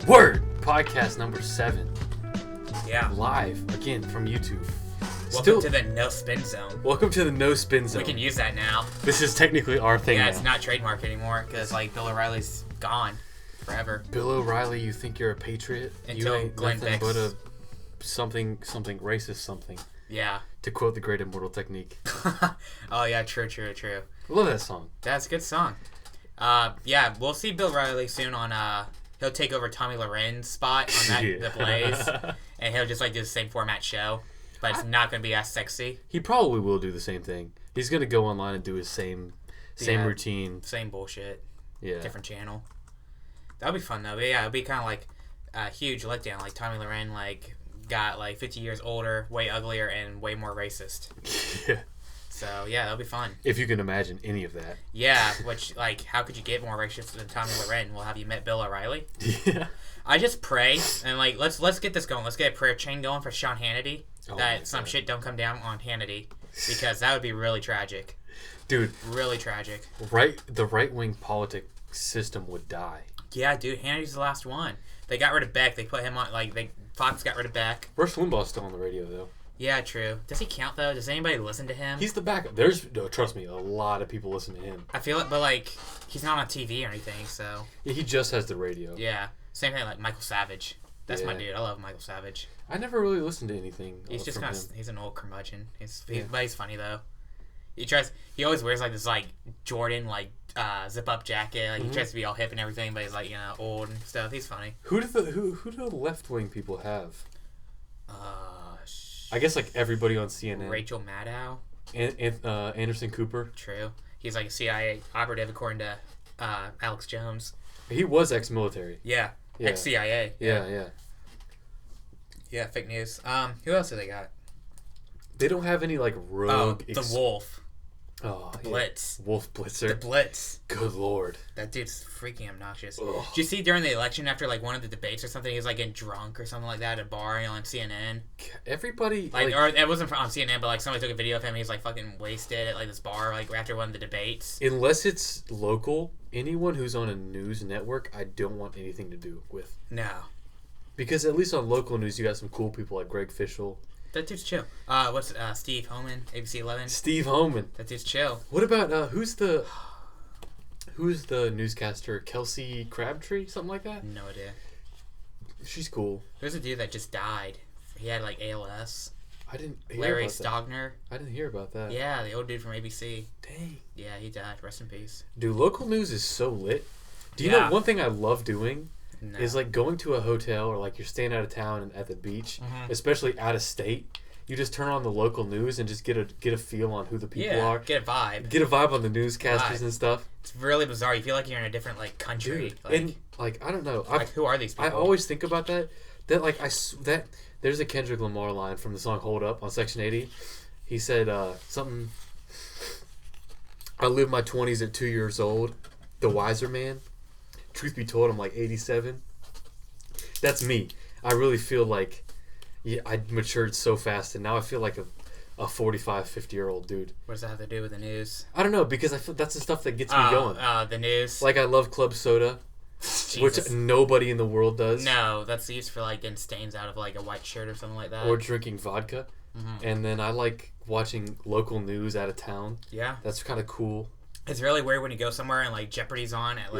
Word! Podcast number 7. Yeah. Live, again, from YouTube. Welcome to the No Spin Zone. Welcome to the No Spin Zone. We can use that now. This is technically our thing now. Yeah, it's not trademark anymore, because, Bill O'Reilly's gone forever. Bill O'Reilly, you think you're a patriot? Until you ain't Glenn nothing Beck's... but a something racist something. Yeah. To quote the great immortal technique. Oh, yeah, true. Love that song. That's a good song. Yeah, we'll see Bill O'Reilly soon on, he'll take over Tommy Loren's spot on that, The Blaze, and he'll just, do the same format show, but it's not going to be as sexy. He probably will do the same thing. He's going to go online and do his same routine. Same bullshit. Yeah. Different channel. That would be fun, though. But yeah, it would be kind of like a huge letdown. Like, Tommy Loren, got, 50 years older, way uglier, and way more racist. Yeah. So, yeah, that'll be fun. If you can imagine any of that. Yeah, which, how could you get more racist than Tommy Loren? Well, have you met Bill O'Reilly? Yeah. I just pray, and, let's get this going. Let's get a prayer chain going for Sean Hannity. That some shit don't come down on Hannity, because that would be really tragic. Dude. Really tragic. The right-wing politic system would die. Yeah, dude, Hannity's the last one. They got rid of Beck. They put him on, Fox got rid of Beck. Rush Limbaugh's still on the radio, though. Yeah, true. Does he count, though? Does anybody listen to him? He's the backup. Trust me, a lot of people listen to him. I feel it, but, he's not on TV or anything, so... Yeah, he just has the radio. Yeah. Same thing like Michael Savage. That's my dude. I love Michael Savage. I never really listened to anything He's just kind of... He's an old curmudgeon. But he's funny, though. He always wears, this, Jordan, zip-up jacket. He tries to be all hip and everything, but he's, old and stuff. He's funny. Who do the left-wing people have? I guess everybody on CNN. Rachel Maddow. Anderson Cooper. True. He's a CIA operative according to Alex Jones. He was ex-military. Yeah. Ex-CIA. Yeah. Yeah, fake news. Who else do they got? They don't have any rogue. The Wolf. Oh, the Blitz. Yeah. Wolf Blitzer. The Blitz. Good lord. That dude's freaking obnoxious. Ugh. Did you see during the election after one of the debates or something, he was getting drunk or something like that at a bar on CNN? Everybody or it wasn't on CNN, but somebody took a video of him and he's fucking wasted at this bar after one of the debates. Unless it's local, anyone who's on a news network, I don't want anything to do with. No. Because at least on local news, you got some cool people like Greg Fishel. That dude's chill. What's Steve Homan, ABC 11? Steve Homan. That dude's chill. What about who's the newscaster? Kelsey Crabtree, something like that? No idea. She's cool. There's a dude that just died. He had ALS. I didn't hear Larry about Stogner. That. I didn't hear about that. Yeah, the old dude from ABC. Dang. Yeah, he died. Rest in peace. Dude, local news is so lit. Do you know one thing I love doing? No. Is going to a hotel or you're staying out of town and at the beach, especially out of state. You just turn on the local news and just get a feel on who the people are. Get a vibe. Get a vibe on the newscasters and stuff. It's really bizarre. You feel like you're in a different country. Dude, and I don't know. Who are these people? I always think about that. That there's a Kendrick Lamar line from the song "Hold Up" on Section 80. He said something. I lived my 20s at 2 years old. The wiser man. Truth be told, I'm 87. That's me. I really feel I matured so fast, and now I feel like a 45, 50-year-old dude. What does that have to do with the news? I don't know, because I feel that's the stuff that gets me going. The news. I love club soda, Jesus. which nobody in the world does. No, that's used for getting stains out of a white shirt or something like that. Or drinking vodka. Mm-hmm. And then I like watching local news out of town. Yeah. That's kind of cool. It's really weird when you go somewhere and Jeopardy's on at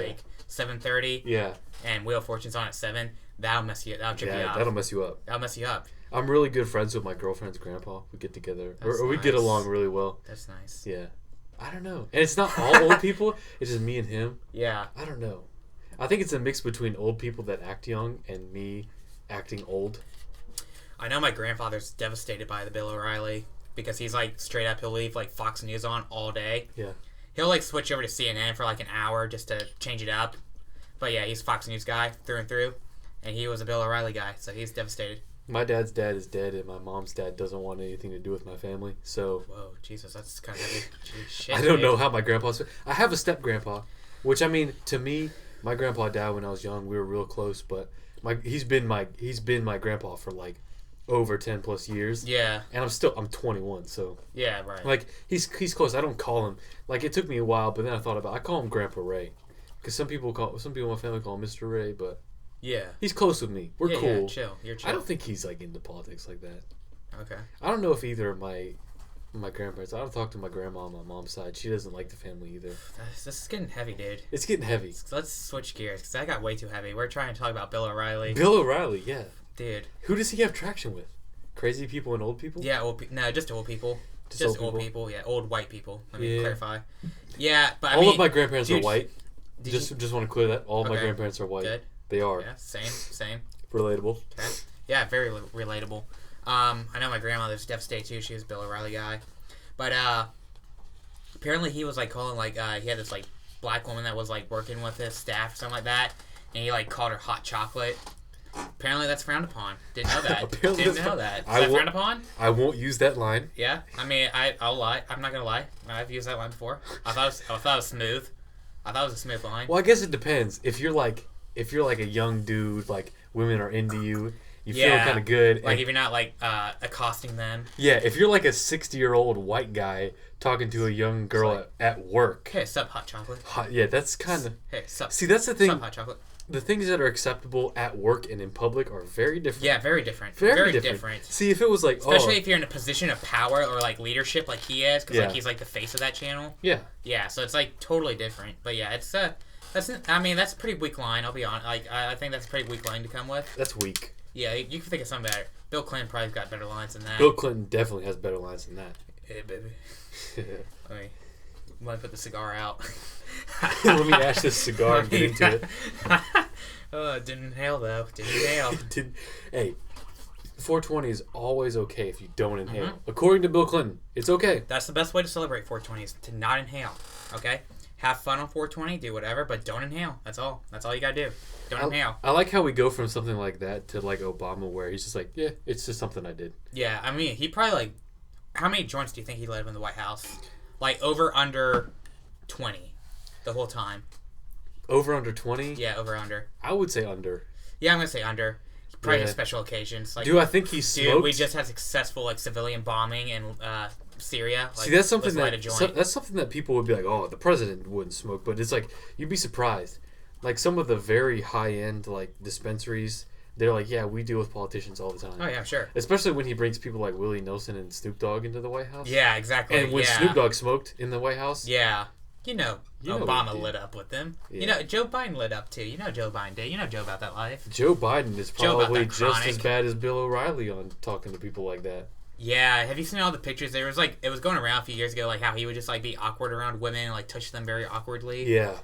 7:30. Yeah. And Wheel of Fortune's on at 7. That'll mess you. That'll trip you up. That'll mess you up. That'll mess you up. I'm really good friends with my girlfriend's grandpa. We get together, or we nice. get along really well. That's nice. Yeah. I don't know, and it's not all old people. It's just me and him. Yeah. I don't know. I think it's a mix between old people that act young and me acting old. I know my grandfather's devastated by the Bill O'Reilly because he's straight up. He'll leave Fox News on all day. Yeah. He'll switch over to CNN for an hour just to change it up. But yeah, he's a Fox News guy through and through. and he was a Bill O'Reilly guy, so he's devastated. My dad's dad is dead, and my mom's dad doesn't want anything to do with my family. So, whoa, Jesus, that's kind of heavy. Shit, I don't know how my grandpa's. I have a step grandpa, which I mean, to me, my grandpa died when I was young. We were real close, but he's been my grandpa for like over 10 plus years. Yeah. And I'm 21, so yeah, right. like he's close. I don't call him, like, it took me a while, but then I thought about I call him Grandpa Ray, because some people in my family call him Mr. Ray, but yeah, he's close with me. We're cool. Yeah, chill. You're chill. I don't think he's like into politics like that. Okay. I don't know if either of my grandparents. I don't talk to my grandma on my mom's side. She doesn't like the family either. This is getting heavy, dude. It's getting heavy. Let's switch gears, because that got way too heavy. We're trying to talk about Bill O'Reilly. Bill O'Reilly, yeah. Dude. Who does he have traction with? Crazy people and old people? Yeah, no, just old people. Just old people. Yeah, old white people. Let me clarify. Yeah, but all of my grandparents are white. Just want to clear that. All of my Okay. grandparents are white. Good. They are. Yeah, same. Relatable. Okay. Yeah, very relatable. I know my grandmother's devastated too. She was a Bill O'Reilly guy. But apparently he was like calling he had this like black woman that was like working with his staff or something like that, and he like called her hot chocolate. Apparently that's frowned upon. Didn't know that. Didn't know that. Is that frowned upon? I won't use that line. Yeah. I mean, I'll lie. I'm not gonna lie. I've used that line before. I thought it was smooth. I thought it was a smooth line. Well, I guess it depends. If you're like a young dude, like women are into you. You feel kind of good. Like if you're not like accosting them. Yeah, if you're like a 60-year-old white guy talking to a young girl at work. Hey, sup, hot chocolate. Yeah, that's kind of. Hey, sup. See, that's the thing. Sup, hot chocolate. The things that are acceptable at work and in public are very different. Yeah, very different. Very different. See, if it was like, especially if you're in a position of power or like leadership, like he is, because like he's like the face of that channel. Yeah. Yeah, so it's like totally different. But yeah, it's that's a pretty weak line. I'll be honest. Like I think that's a pretty weak line to come with. That's weak. Yeah, you can think of something better. Bill Clinton probably got better lines than that. Bill Clinton definitely has better lines than that. Hey, baby. Let me put the cigar out. Let me ash this cigar and get into it. Didn't inhale, though. Didn't inhale. Hey, 420 is always okay if you don't inhale. Mm-hmm. According to Bill Clinton, it's okay. That's the best way to celebrate 420 is to not inhale, okay? Have fun on 420, do whatever, but don't inhale. That's all. That's all you gotta do. Don't inhale. I like how we go from something like that to like Obama, where he's just like, yeah, it's just something I did. Yeah, I mean, he probably like, how many joints do you think he led in the White House? Like over under 20 the whole time. Over under 20? Yeah, over under. I would say under. Yeah, I'm gonna say under. Probably special occasions. Like, do I think he smoked? Dude, we just had successful like civilian bombing in Syria. Like, see, that's something that's something that people would be like, oh, the president wouldn't smoke, but it's like you'd be surprised. Like some of the very high end like dispensaries, they're like, yeah, we deal with politicians all the time. Oh yeah, sure. Especially when he brings people like Willie Nelson and Snoop Dogg into the White House. Yeah, exactly. And when Snoop Dogg smoked in the White House. Yeah. You know Obama lit up with them. Yeah. You know, Joe Biden lit up too. You know Joe Biden did. You know Joe about that life. Joe Biden is probably just as bad as Bill O'Reilly on talking to people like that. Yeah, have you seen all the pictures? There was like, it was going around a few years ago, like how he would just like be awkward around women and like touch them very awkwardly. Yeah.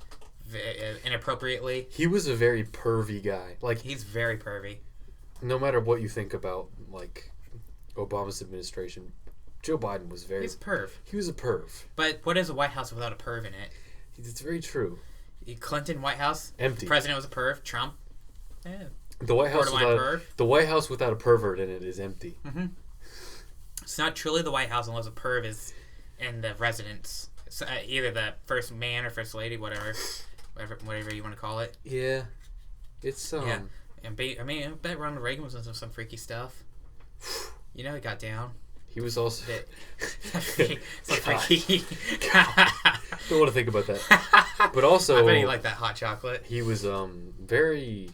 Inappropriately. He was a very pervy guy. Like, he's very pervy. No matter what you think about like Obama's administration, Joe Biden was very... He's a perv. He was a perv. But what is a White House without a perv in it? It's very true. Clinton, White House. Empty. President was a perv. Trump. Yeah. The White House without a pervert in it is empty. Mm-hmm. It's not truly the White House unless a perv is in the residence. So, either the first man or first lady, whatever you want to call it. Yeah. It's Yeah. And I bet Ronald Reagan was into some freaky stuff. You know, he got down. He was also... freaky. Don't want to think about that. But also... I bet he liked that hot chocolate. He was very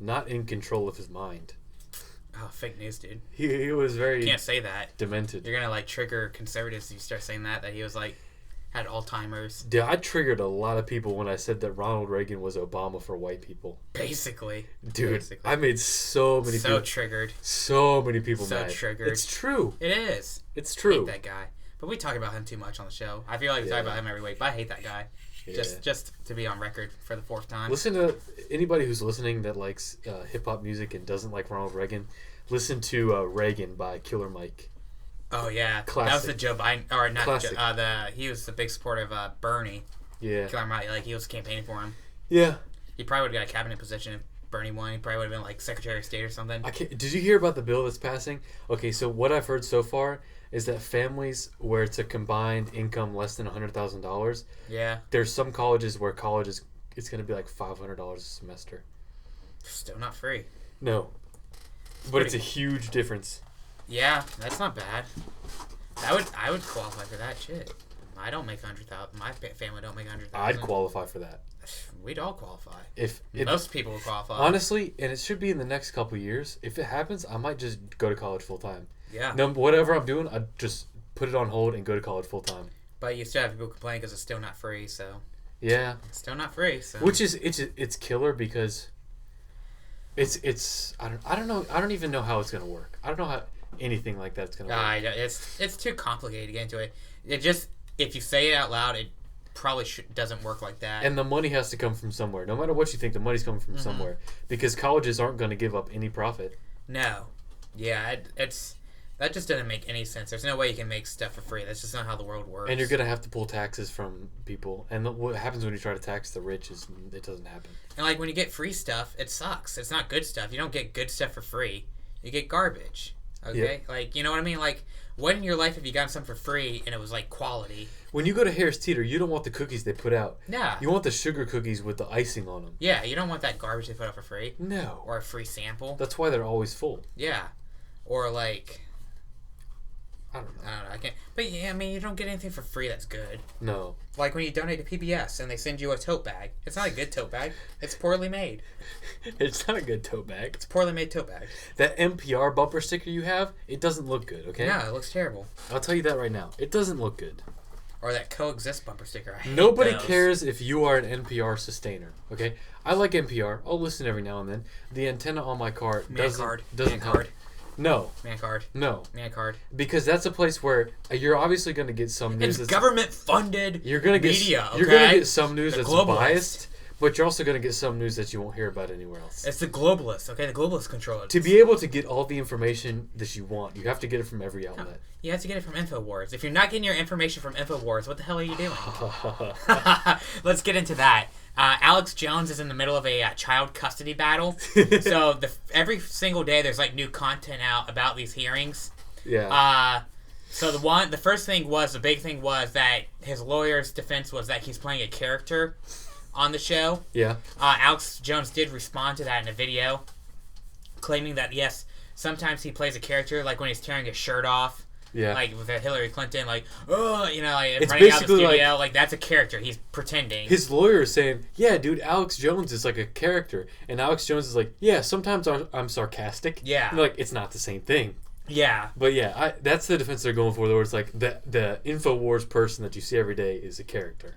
not in control of his mind. Oh, fake news, dude. He was very... You can't say that. Demented. You're going to, like, trigger conservatives if you start saying that he was, like, had Alzheimer's. Dude, I triggered a lot of people when I said that Ronald Reagan was Obama for white people. Basically. Dude, I made so many people... So triggered. So many people mad. So triggered. It's true. It is. It's true. I hate that guy. But we talk about him too much on the show. I feel like we talk about him every week, but I hate that guy. Yeah. Just to be on record for the fourth time. Listen to anybody who's listening that likes hip-hop music and doesn't like Ronald Reagan. Listen to Reagan by Killer Mike. Oh yeah, classic. That was the Joe Biden, or not? He was the big supporter of Bernie. Yeah, Killer Mike, like he was campaigning for him. Yeah, he probably would have got a cabinet position if Bernie won. He probably would have been like Secretary of State or something. Did you hear about the bill that's passing? Okay, so what I've heard so far is that families where it's a combined income less than $100,000, Yeah. there's some colleges where it's going to be like $500 a semester. Still not free. No. But it's a huge difference. Yeah, that's not bad. I would qualify for that shit. I don't make 100,000. My family don't make 100,000. I'd qualify for that. We'd all qualify. Most people would qualify. Honestly, and it should be in the next couple of years. If it happens, I might just go to college full time. Yeah. No, whatever I'm doing, I just put it on hold and go to college full time. But you still have people complain because it's still not free. So. Yeah. It's still not free. So. Which is it's killer because. I don't know. I don't even know how it's gonna work. I don't know how anything like that's gonna work. It's too complicated to get into it. It just, if you say it out loud, it probably doesn't work like that. And the money has to come from somewhere. No matter what you think, the money's coming from somewhere because colleges aren't going to give up any profit. No. Yeah, that just doesn't make any sense. There's no way you can make stuff for free. That's just not how the world works. And you're going to have to pull taxes from people. And what happens when you try to tax the rich is it doesn't happen. And like when you get free stuff, it sucks. It's not good stuff. You don't get good stuff for free. You get garbage. Okay? Yep. Like, you know what I mean? Like, when in your life have you gotten something for free and it was like quality? When you go to Harris Teeter, you don't want the cookies they put out. Yeah. You want the sugar cookies with the icing on them. Yeah, you don't want that garbage they put out for free. No. Or a free sample. That's why they're always full. Yeah. Or like... I don't know. I can't. But yeah, I mean, you don't get anything for free that's good. No. Like when you donate to PBS and they send you a tote bag. It's not a good tote bag. It's poorly made. It's not a good tote bag. It's a poorly made tote bag. That NPR bumper sticker you have, it doesn't look good, okay? No, it looks terrible. I'll tell you that right now. It doesn't look good. Or that Coexist bumper sticker. I hate Nobody those. cares if you are an NPR sustainer, okay? I like NPR. I'll listen every now and then. The antenna on my car doesn't help. No. Man card. No. Man card. Because that's a place where you're obviously going to get some news. It's government-funded media, okay? You're going to get some news that's globalist. Biased, but you're also going to get some news that you won't hear about anywhere else. It's the globalists, okay? The globalists control it. To be able to get all the information that you want, you have to get it from every outlet. You have to get it from InfoWars. If you're not getting your information from InfoWars, what the hell are you doing? Let's get into that. Alex Jones is in the middle of a child custody battle. So every single day there's like new content out about these hearings. Yeah. So the big thing was that his lawyer's defense was that he's playing a character on the show. Yeah. Alex Jones did respond to that in a video, claiming that yes, sometimes he plays a character, like when he's tearing his shirt off. Yeah. Like with Hillary Clinton, like, oh, you know, like it's running out of the basically studio, like that's a character. He's pretending. His lawyer is saying, yeah, dude, Alex Jones is like a character. And Alex Jones is like, yeah, sometimes I'm sarcastic. Yeah. And like, it's not the same thing. Yeah. But yeah, that's the defense they're going for, where it's like the InfoWars person that you see every day is a character.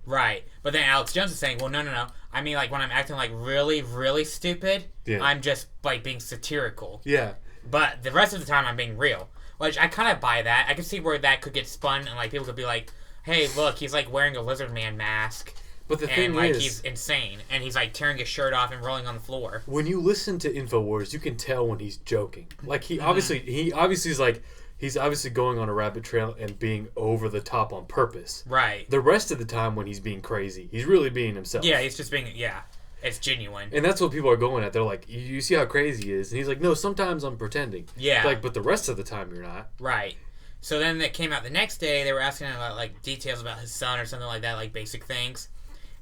Right. But then Alex Jones is saying, well, no. I mean, like, when I'm acting like really, really stupid, I'm just like being satirical. Yeah. But the rest of the time I'm being real. Which I kind of buy that. I can see where that could get spun and like people could be like, hey, look, he's like wearing a lizard man mask. But the thing is, he's insane. And he's like tearing his shirt off and rolling on the floor. When you listen to InfoWars, you can tell when he's joking. Like he obviously is like, he's obviously going on a rabbit trail and being over the top on purpose. Right. The rest of the time when he's being crazy, he's really being himself. Yeah, he's just being, it's genuine. And that's what people are going at. They're like, you see how crazy he is? And he's like, no, sometimes I'm pretending. Yeah. Like, but the rest of the time you're not. Right. So then it came out the next day, they were asking him about, like, details about his son or something like that, like, basic things.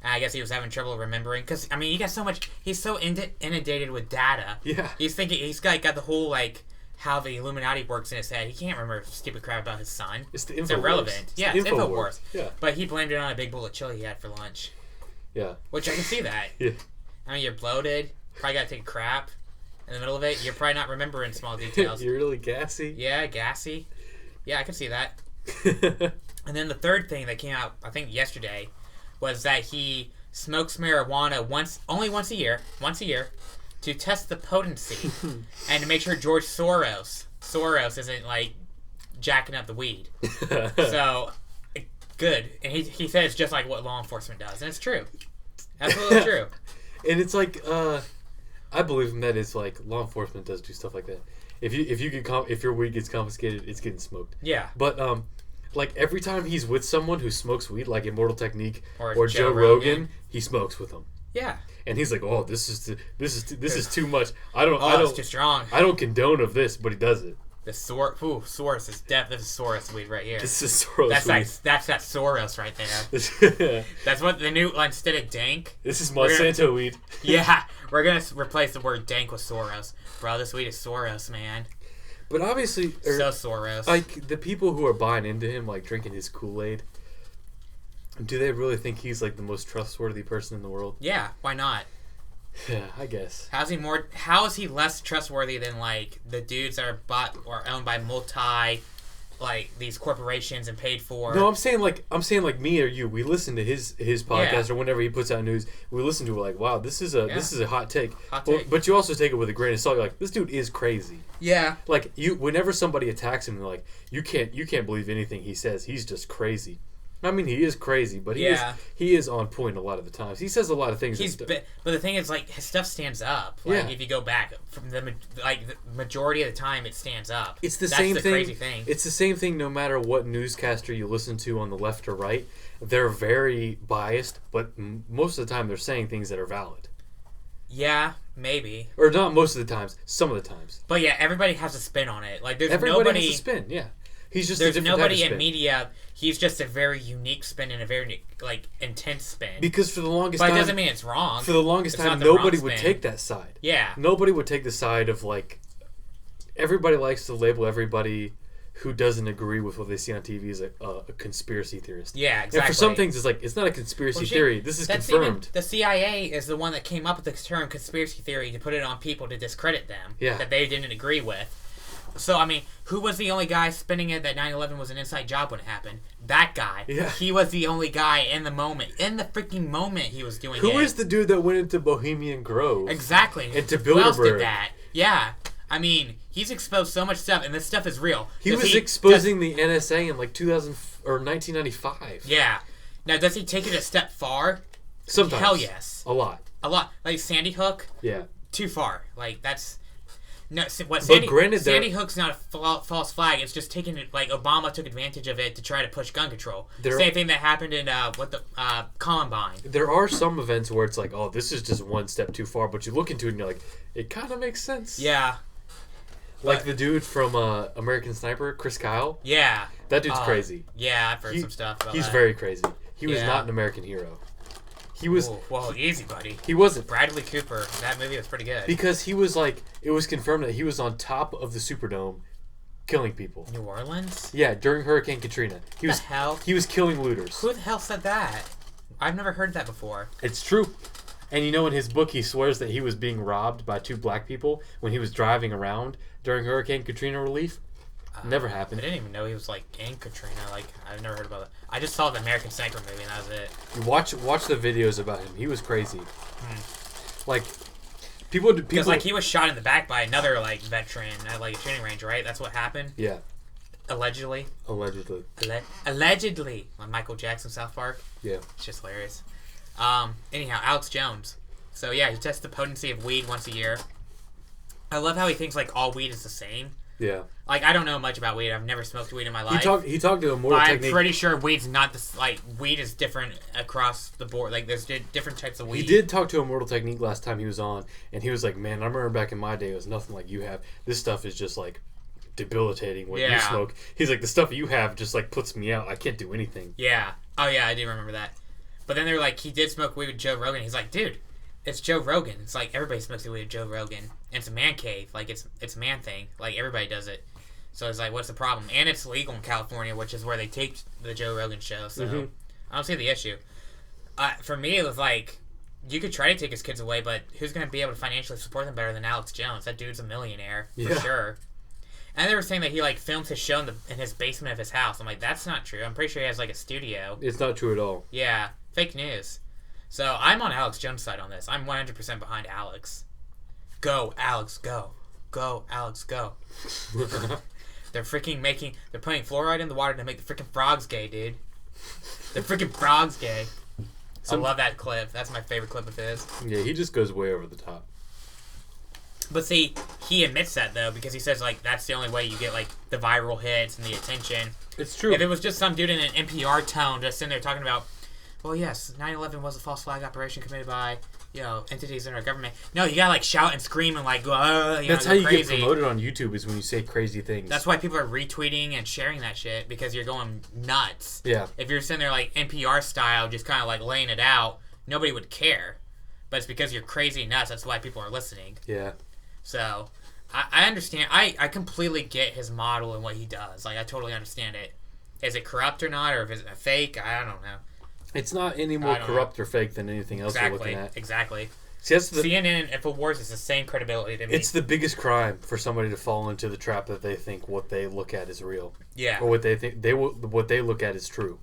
And I guess he was having trouble remembering. Because, I mean, he got so much, he's so inundated with data. Yeah. He's thinking, he's got the whole, like, how the Illuminati works in his head. He can't remember stupid crap about his son. It's the InfoWars. It's irrelevant. Yeah, it's InfoWars. Yeah. But he blamed it on a big bowl of chili he had for lunch. Yeah. Which I can see that. Yeah. I mean, you're bloated. Probably got to take a crap in the middle of it. You're probably not remembering small details. You're really gassy. Yeah, gassy. Yeah, I can see that. And then the third thing that came out, I think yesterday, was that he smokes marijuana only once a year, to test the potency and to make sure George Soros isn't like jacking up the weed. So good. And he said it's just like what law enforcement does, and it's true. Absolutely true. And it's like, I believe him that it's like law enforcement does do stuff like that. If your weed gets confiscated, it's getting smoked. Yeah. But like every time he's with someone who smokes weed, like Immortal Technique or Joe Rogan, he smokes with them. Yeah. And he's like, "Oh, this is too much. I don't It's too strong. I don't condone of this," but he does it. The Soros is this is Soros weed right here. This is Soros weed. That's that Soros right there. That's what the new instead of dank. This is Monsanto weed. Yeah, we're gonna replace the word dank with Soros, bro. This weed is Soros, man. But obviously, So Soros. like the people who are buying into him, like drinking his Kool-Aid, do they really think he's like the most trustworthy person in the world? Yeah, why not? Yeah, I guess. How is he less trustworthy than like the dudes that are bought or owned by like these corporations and paid for? No, I'm saying like me or you. We listen to his podcast or whenever he puts out news. We listen to it like, wow, this is a hot take. But you also take it with a grain of salt. You're like, this dude is crazy. Yeah. Like whenever somebody attacks him, like you can't believe anything he says. He's just crazy. I mean, he is crazy, but he is on point a lot of the times. He says a lot of things. But the thing is, like, his stuff stands up. Like, if you go back from the majority of the time, it stands up. It's the That's same the thing. Crazy thing. It's the same thing. No matter what newscaster you listen to on the left or right, they're very biased, but most of the time they're saying things that are valid. Yeah, maybe. Or not most of the times. Some of the times. But yeah, everybody has a spin on it. Like, Everybody has a spin. Yeah. He's just there's nobody in media. He's just a very unique spin and a very like intense spin. Because for the longest time, but it doesn't mean it's wrong. For the longest time, nobody would take that side. Yeah, nobody would take the side of like. Everybody likes to label everybody who doesn't agree with what they see on TV as a conspiracy theorist. Yeah, exactly. And for some things, it's like it's not a conspiracy theory. This is confirmed. The CIA is the one that came up with the term conspiracy theory to put it on people to discredit them. Yeah. That they didn't agree with. So, I mean, who was the only guy spinning it that 9/11 was an inside job when it happened? That guy. Yeah. He was the only guy in the moment. In the freaking moment he was doing it. Who is the dude that went into Bohemian Grove? Exactly. And to Who else Bilderberg? did that? Yeah. I mean, he's exposed so much stuff, and this stuff is real. He was exposing the NSA in like 1995. Yeah. Now, does he take it a step far? Sometimes. Hell yes. A lot. A lot. Like Sandy Hook? Yeah. Too far. Like, that's... No, Sandy Hook's not a false flag. It's just taking it, like, Obama took advantage of it to try to push gun control. Same thing that happened in, Columbine. There are some events where it's like, oh, this is just one step too far, but you look into it and you're like, it kind of makes sense. Yeah. Like the dude from American Sniper, Chris Kyle. Yeah. That dude's crazy. Yeah, I've heard some stuff about He's that. very crazy. He was not an American hero. He was... Whoa, easy, buddy. He wasn't. Bradley Cooper. That movie was pretty good. Because he was like... It was confirmed that he was on top of the Superdome killing people. New Orleans? Yeah, during Hurricane Katrina. He was killing looters. Who the hell said that? I've never heard that before. It's true. And you know, in his book, he swears that he was being robbed by 2 black people when he was driving around during Hurricane Katrina relief. Never happened. I didn't even know he was like in Katrina. Like, I've never heard about it. I just saw the American Sniper movie and that was it. You watch the videos about him. He was crazy. Like people because like he was shot in the back by another like veteran at like a shooting range, right? That's what happened. Yeah. Allegedly. Allegedly. Like Michael Jackson, South Park. Yeah. It's just hilarious. Anyhow, Alex Jones. So yeah, he tests the potency of weed once a year. I love how he thinks like all weed is the same. Yeah. Like, I don't know much about weed. I've never smoked weed in my life. He talked to Immortal Technique. I'm pretty sure weed's not this. Like, weed is different across the board. Like, there's different types of weed. He did talk to Immortal Technique last time he was on, and he was like, "Man, I remember back in my day, it was nothing like you have. This stuff is just like debilitating. What you smoke." He's like, "The stuff you have just like puts me out. I can't do anything." Yeah. Oh yeah, I do remember that. But then they were like, he did smoke weed with Joe Rogan. He's like, dude, it's Joe Rogan. It's like everybody smokes weed with Joe Rogan. And it's a man cave. Like, it's a man thing. Like, everybody does it. So it's like, what's the problem? And it's legal in California, which is where they taped the Joe Rogan show. So I don't see the issue. For me, it was like, you could try to take his kids away, but who's going to be able to financially support them better than Alex Jones? That dude's a millionaire, for sure. And they were saying that he like filmed his show in his basement of his house. I'm like, that's not true. I'm pretty sure he has like a studio. It's not true at all. Yeah, fake news. So I'm on Alex Jones' side on this. I'm 100% behind Alex. Go, Alex, go. Go, Alex, go. They're putting fluoride in the water to make the freaking frogs gay, dude. The freaking frogs gay. I love that clip. That's my favorite clip of his. Yeah, he just goes way over the top. But see, he admits that, though, because he says, like, that's the only way you get, like, the viral hits and the attention. It's true. If it was just some dude in an NPR tone just sitting there talking about, well, yes, 9/11 was a false flag operation committed by entities in our government. No, you gotta like shout and scream and like go. That's how you crazy. get promoted on YouTube is when you say crazy things. That's why people are retweeting and sharing that shit because you're going nuts. Yeah. If you're sitting there like NPR style, just kind of like laying it out, nobody would care. But it's because you're crazy nuts. That's why people are listening. Yeah. So I understand. I completely get his model and what he does. Like I totally understand it. Is it corrupt or not, or if it's a fake? I don't know. It's not any more corrupt or fake than anything else we're looking at. Exactly. See, CNN and InfoWars is the same credibility to me. It's the biggest crime for somebody to fall into the trap that they think what they look at is real. Yeah. Or what they think what they look at is true.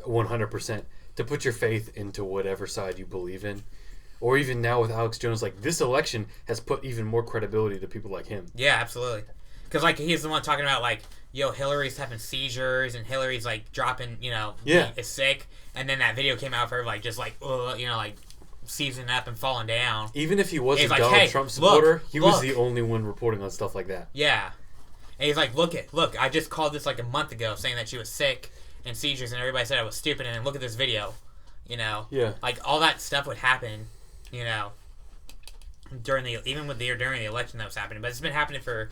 100%. To put your faith into whatever side you believe in. Or even now with Alex Jones, like this election has put even more credibility to people like him. Yeah, absolutely. Because like he's the one talking about like, Hillary's having seizures and Hillary's like dropping, is sick. And then that video came out for her like just like, like seizing up and falling down. Even if he was a like, Donald Trump supporter, he was the only one reporting on stuff like that. Yeah. And he's like, look, I just called this like a month ago saying that she was sick and seizures and everybody said I was stupid and then look at this video. Yeah. Like all that stuff would happen, during the election that was happening. But it's been happening for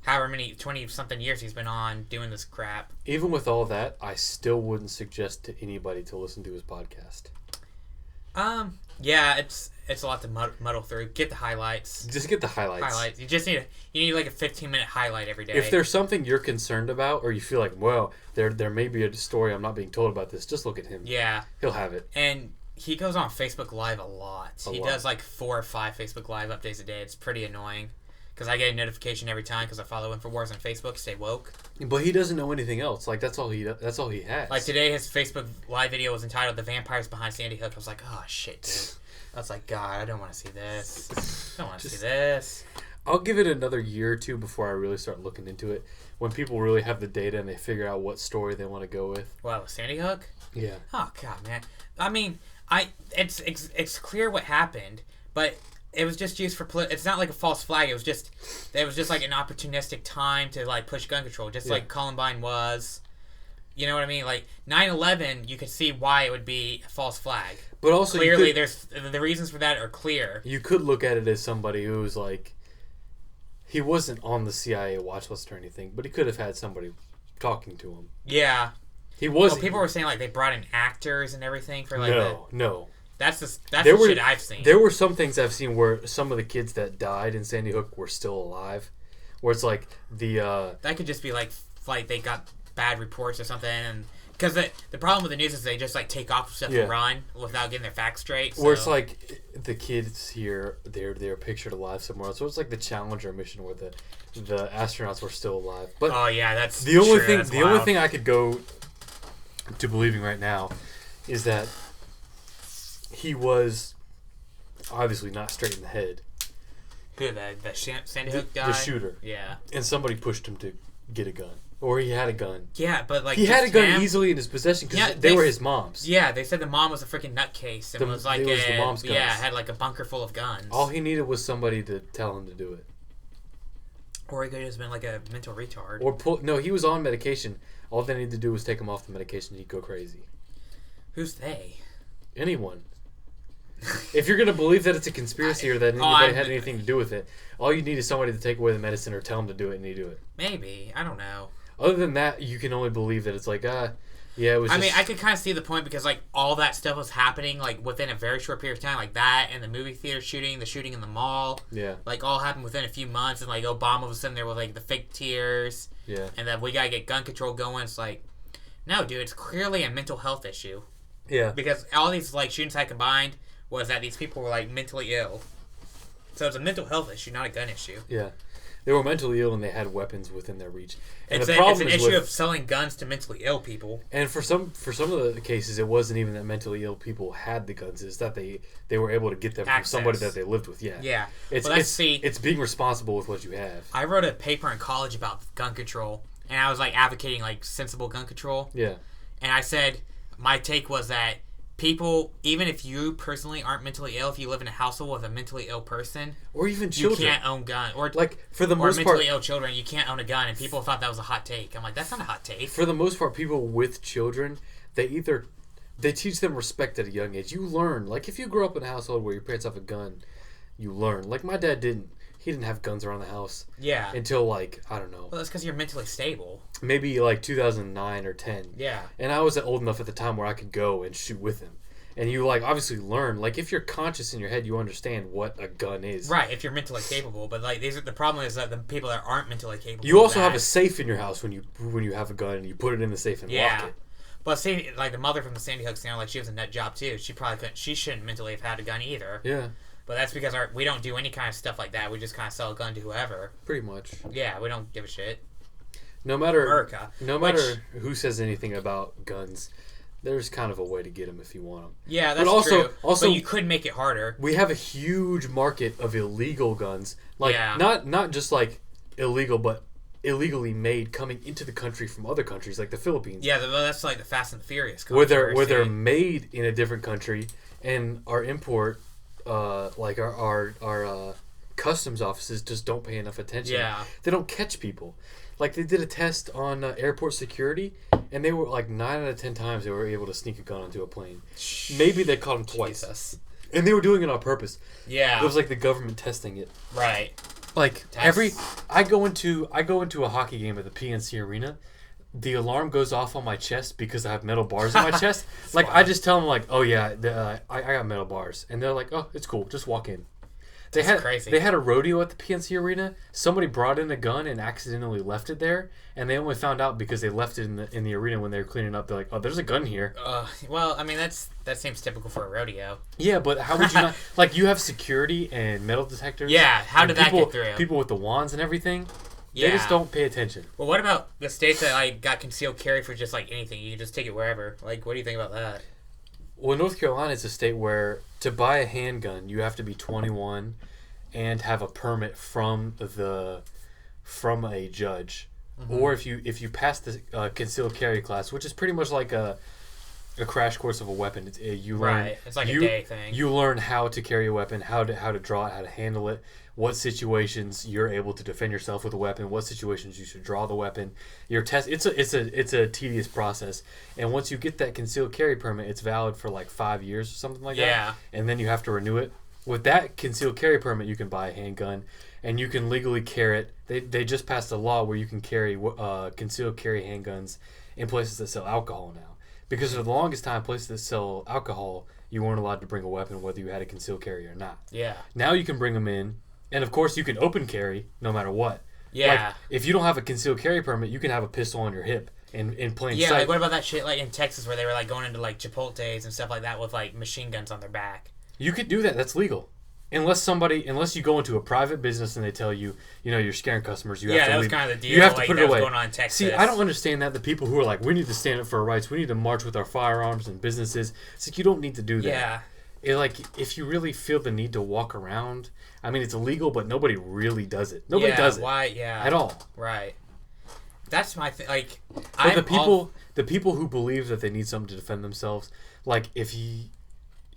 however many 20-something years he's been on doing this crap. Even with all that, I still wouldn't suggest to anybody to listen to his podcast. Yeah, it's a lot to muddle through. Get the highlights. Just get the highlights. You just need like a 15-minute highlight every day. If there's something you're concerned about, or you feel like, well, there may be a story I'm not being told about this, just look at him. Yeah, he'll have it. And he goes on Facebook Live a lot. He does like 4 or 5 Facebook Live updates a day. It's pretty annoying. Because I get a notification every time because I follow InfoWars on Facebook. Stay woke. But he doesn't know anything else. Like that's all he has. Like today, his Facebook Live video was entitled "The Vampires Behind Sandy Hook." I was like, oh shit, dude. I was like, God, I don't want to see this. I don't want to see this. I'll give it another year or two before I really start looking into it. When people really have the data and they figure out what story they want to go with. What, Sandy Hook? Yeah. Oh God, man. I mean, it's clear what happened, but. It was just used for it's not like a false flag. It was just like an opportunistic time to like push gun control, just like Columbine was. You know what I mean? Like 9/11, you could see why it would be a false flag. But also clearly, there's the reasons for that are clear. You could look at it as somebody who's like, he wasn't on the CIA watch list or anything, but he could have had somebody talking to him. Yeah, he was. Well, people were saying like they brought in actors and everything for like. No. That's the shit I've seen. There were some things I've seen where some of the kids that died in Sandy Hook were still alive. Where it's like the... That could just be like they got bad reports or something. And because the problem with the news is they just like take off stuff and run without getting their facts straight. So. Where it's like the kids here, they're pictured alive somewhere else. So it's like the Challenger mission where the astronauts were still alive. But oh yeah, that's the only true. thing. That's the wild. only thing I could go to believing right now is that he was obviously not straight in the head. Who, the Sandy Hook guy? The shooter. Yeah. And somebody pushed him to get a gun. Or he had a gun. Yeah, but like... He had a gun easily in his possession because they were his mom's. Yeah, they said the mom was a freaking nutcase. And was like it was the mom's guns. Yeah, had like a bunker full of guns. All he needed was somebody to tell him to do it. Or he could have just been like a mental retard. Or no, he was on medication. All they needed to do was take him off the medication and he'd go crazy. Who's they? Anyone. If you're going to believe that it's a conspiracy or that anybody had anything to do with it, all you need is somebody to take away the medicine or tell them to do it and you do it. Maybe. I don't know. Other than that, you can only believe that it's like, yeah, it was I mean, I could kind of see the point because, like, all that stuff was happening, like, within a very short period of time. Like, that and the movie theater shooting, the shooting in the mall. Yeah. Like, all happened within a few months. And, like, Obama was sitting there with, like, the fake tears. Yeah. And that we got to get gun control going. It's like, no, dude, it's clearly a mental health issue. Yeah. Because all these, like, shootings had combined was that these people were, like, mentally ill. So it's a mental health issue, not a gun issue. Yeah. They were mentally ill and they had weapons within their reach. And it's an issue of selling guns to mentally ill people. And for some of the cases, it wasn't even that mentally ill people had the guns. It's that they were able to get them from somebody that they lived with. Yeah. Yeah. It's being responsible with what you have. I wrote a paper in college about gun control, and I was like advocating like sensible gun control. Yeah. And I said my take was that people, even if you personally aren't mentally ill, if you live in a household with a mentally ill person, or even children, you can't own gun. Or like for the most part, mentally ill children, you can't own a gun. And people thought that was a hot take. I'm like, that's not a hot take. For the most part, people with children, they either they teach them respect at a young age. You learn. Like, if you grow up in a household where your parents have a gun, you learn. Like, my dad didn't. He didn't have guns around the house. Yeah. Until, like, I don't know. Well, that's because you're mentally stable. Maybe, like, 2009 or 10. Yeah. And I was old enough at the time where I could go and shoot with him. And you, like, obviously learn. Like, if you're conscious in your head, you understand what a gun is. Right, if you're mentally capable. But, like, the problem is that the people that aren't mentally capable... You also have a safe in your house when you have a gun and you put it in the safe and lock it. But see, like, the mother from the Sandy Hook scenario, like, she was a nut job, too. She probably couldn't... She shouldn't mentally have had a gun either. Yeah. But that's because we don't do any kind of stuff like that. We just kind of sell a gun to whoever. Pretty much. Yeah, we don't give a shit. No matter... America. No matter who says anything about guns... There's kind of a way to get them if you want them. Yeah, that's true. Also, but you could make it harder. We have a huge market of illegal guns. Like, not just, like, illegal, but illegally made coming into the country from other countries, like the Philippines. Yeah, that's like the Fast and the Furious. Where they're made in a different country, and our import, like our customs offices just don't pay enough attention. Yeah. They don't catch people. Like, they did a test on airport security, and they were, like, 9 out of 10 times they were able to sneak a gun onto a plane. Maybe they caught them twice. Jesus. And they were doing it on purpose. Yeah. It was like the government testing it. Right. Like, I go into a hockey game at the PNC Arena, the alarm goes off on my chest because I have metal bars in my chest. Like, I just tell them, like, oh, yeah, I got metal bars. And they're like, oh, it's cool, just walk in. Crazy. They had a rodeo at the PNC Arena. Somebody brought in a gun and accidentally left it there, and they only found out because they left it in the arena when they were cleaning up. They're like, "Oh, there's a gun here." Well, I mean that seems typical for a rodeo. Yeah, but how would you not? Like, you have security and metal detectors. Yeah, how did that get through? People with the wands and everything. Yeah. They just don't pay attention. Well, what about the states that like got concealed carry for just like anything? You can just take it wherever. Like, what do you think about that? Well, North Carolina is a state where to buy a handgun, you have to be 21. And have a permit from a judge, or if you pass the concealed carry class, which is pretty much like a crash course of a weapon. You learn, it's like a day thing. You learn how to carry a weapon, how to draw it, how to handle it, what situations you're able to defend yourself with a weapon, what situations you should draw the weapon. Your test it's a tedious process, and once you get that concealed carry permit, it's valid for like 5 years or something like that. And then you have to renew it. With that concealed carry permit, you can buy a handgun, and you can legally carry it. They just passed a law where you can carry concealed carry handguns in places that sell alcohol now. Because for the longest time, places that sell alcohol, you weren't allowed to bring a weapon whether you had a concealed carry or not. Yeah. Now you can bring them in, and of course you can open carry no matter what. Yeah. Like, if you don't have a concealed carry permit, you can have a pistol on your hip in plain sight. Yeah, like what about that shit like in Texas where they were like going into like Chipotle's and stuff like that with like machine guns on their back? You could do that. That's legal. Unless you go into a private business and they tell you, you're scaring customers. You have to that was leave. kind of the deal. You have to like, put that it away. Was going on in Texas. See, I don't understand that. The people who are like, we need to stand up for our rights. We need to march with our firearms and businesses. It's like, you don't need to do that. Yeah. Like, if you really feel the need to walk around, I mean, it's illegal, but nobody really does it. Nobody does it. Why? Yeah. At all. Right. That's my thing. Like, but the people who believe that they need something to defend themselves, like, if you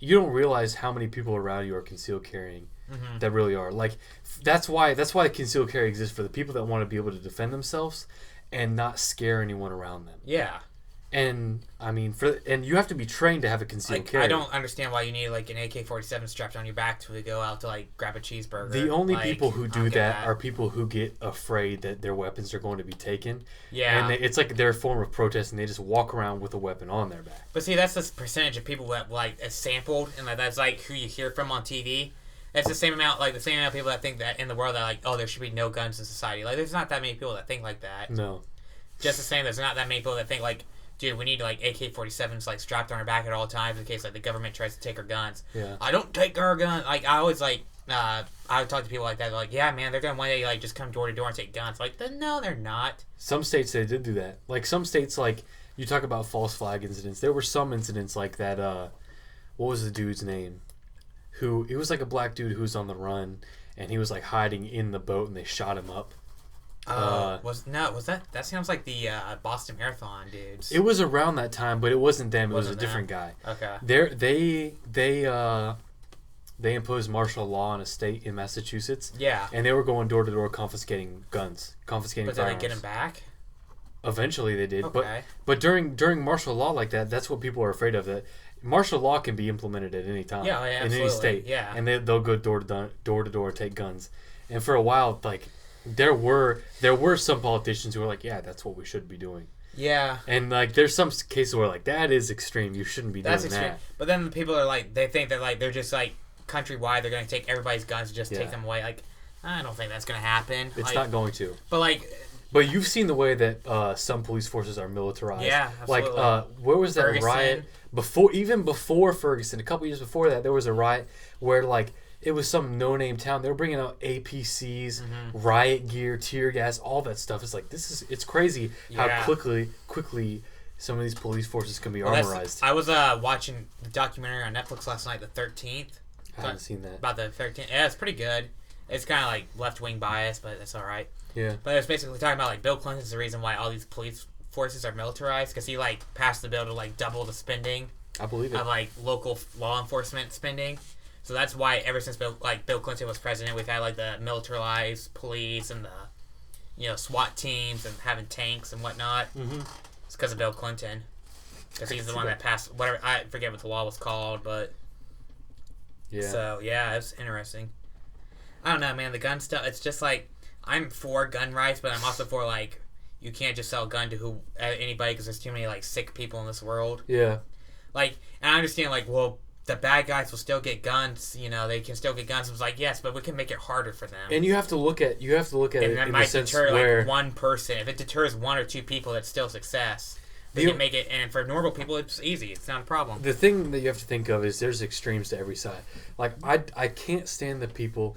don't realize how many people around you are concealed carrying. Mm-hmm. That really are. Like, that's why concealed carry exists, for the people that want to be able to defend themselves and not scare anyone around them. Yeah. And I mean, and you have to be trained to have a concealed carry. I don't understand why you need like an AK-47 strapped on your back to go out to like grab a cheeseburger. The only people who do that are people who get afraid that their weapons are going to be taken. Yeah. And it's like their form of protest, and they just walk around with a weapon on their back. But see, that's the percentage of people that like is sampled, and that's like who you hear from on TV. It's the same amount of people that think that in the world that like, oh, there should be no guns in society. Like, there's not that many people that think like that. No. Just the same, there's not that many people that think like, dude, we need like AK-47s like strapped on our back at all times in case like the government tries to take our guns. Yeah. I don't take our gun. Like, I always like, I would talk to people like that. They're like, yeah, man, they're gonna one day like just come door to door and take guns. Like, no, they're not. Some states they did do that. Like, some states, like, you talk about false flag incidents. There were some incidents like that. What was the dude's name? It was like a black dude who was on the run, and he was like hiding in the boat, and they shot him up. Was that sounds like the Boston Marathon dudes. It was around that time, but it wasn't them. It was a different guy. Okay. They imposed martial law in a state in Massachusetts. Yeah. And they were going door to door confiscating guns, confiscating firearms. But did they get him back? Eventually they did, Okay. but during martial law like that, that's what people are afraid of. That martial law can be implemented at any time, Yeah, in any state, yeah. and they'll go door to door and take guns. And for a while, like there were some politicians who were like, yeah, that's what we should be doing. Yeah. And like there's some cases where like that is extreme. You shouldn't be doing extreme. that. But then the people are like, they think that like they're just like countrywide, they're going to take everybody's guns and just Yeah. take them away. Like, I don't think that's going to happen. It's like, not going to. But like, But you've seen the way that some police forces are militarized. Yeah, absolutely. Like, where was that Ferguson. riot? Even before Ferguson, a couple years before that, there was a riot where, like, it was some no-name town. They were bringing out APCs, riot gear, tear gas, all that stuff. It's like, it's crazy how Yeah. quickly some of these police forces can be armorized. I was watching the documentary on Netflix last night, The 13th. I haven't seen that. About the 13th. Yeah, it's pretty good. It's kind of like left-wing bias, but it's all right. Yeah. But it was basically talking about like Bill Clinton's the reason why all these police forces are militarized, because he like passed the bill to like double the spending I believe it. of like local law enforcement spending. So that's why ever since Bill Clinton was president, we've had like the militarized police and the SWAT teams and having tanks and whatnot. Mm-hmm. It's because of Bill Clinton, because he's the one that passed whatever, I forget what the law was called, but Yeah. so yeah, it's interesting. I don't know, man. The gun stuff. It's just like I'm for gun rights, but I'm also for like you can't just sell a gun to anybody because there's too many like sick people in this world. Yeah. Like, and I understand like, well, the bad guys will still get guns. You know, they can still get guns. I was like, yes, but we can make it harder for them. And you have to look at and it that in might the sense deter where like one person. If it deters one or two people, that's still success. They can make it, and for normal people, it's easy. It's not a problem. the thing that you have to think of is there's extremes to every side. Like I can't stand the people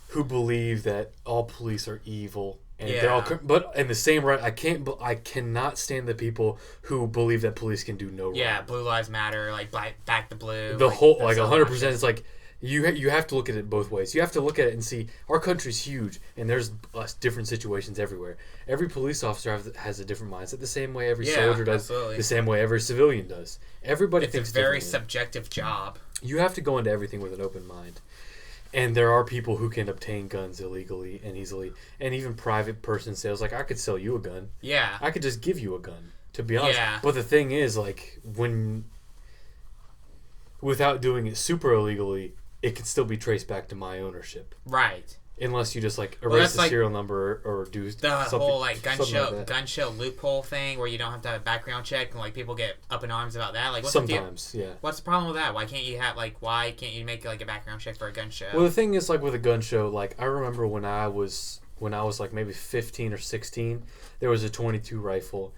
who believe that all police are evil and they're all. But in the same right, I cannot stand the people who believe that police can do no wrong. Yeah, Blue Lives Matter, like back the blue. The whole that's 100%. It's like you have to look at it both ways. You have to look at it and see our country's huge and there's different situations everywhere. Every police officer has a different mindset. The same way every soldier does. Absolutely. The same way every civilian does. Everybody It's thinks a very differently. subjective job. You have to go into everything with an open mind. And there are people who can obtain guns illegally and easily. And even private person sales. Like, I could sell you a gun. Yeah. I could just give you a gun, to be honest. Yeah. But the thing is, like, without doing it super illegally, it can still be traced back to my ownership. Right. Unless you just, like, erase the like serial number or do The something. whole like gun that. show loophole thing where you don't have to have a background check and like people get up in arms about that. Like what's the Sometimes, yeah. What's the problem with that? Why can't you make like a background check for a gun show? Well, the thing is, like, with a gun show, like, I remember when I was like maybe 15 or 16, there was a 22 rifle,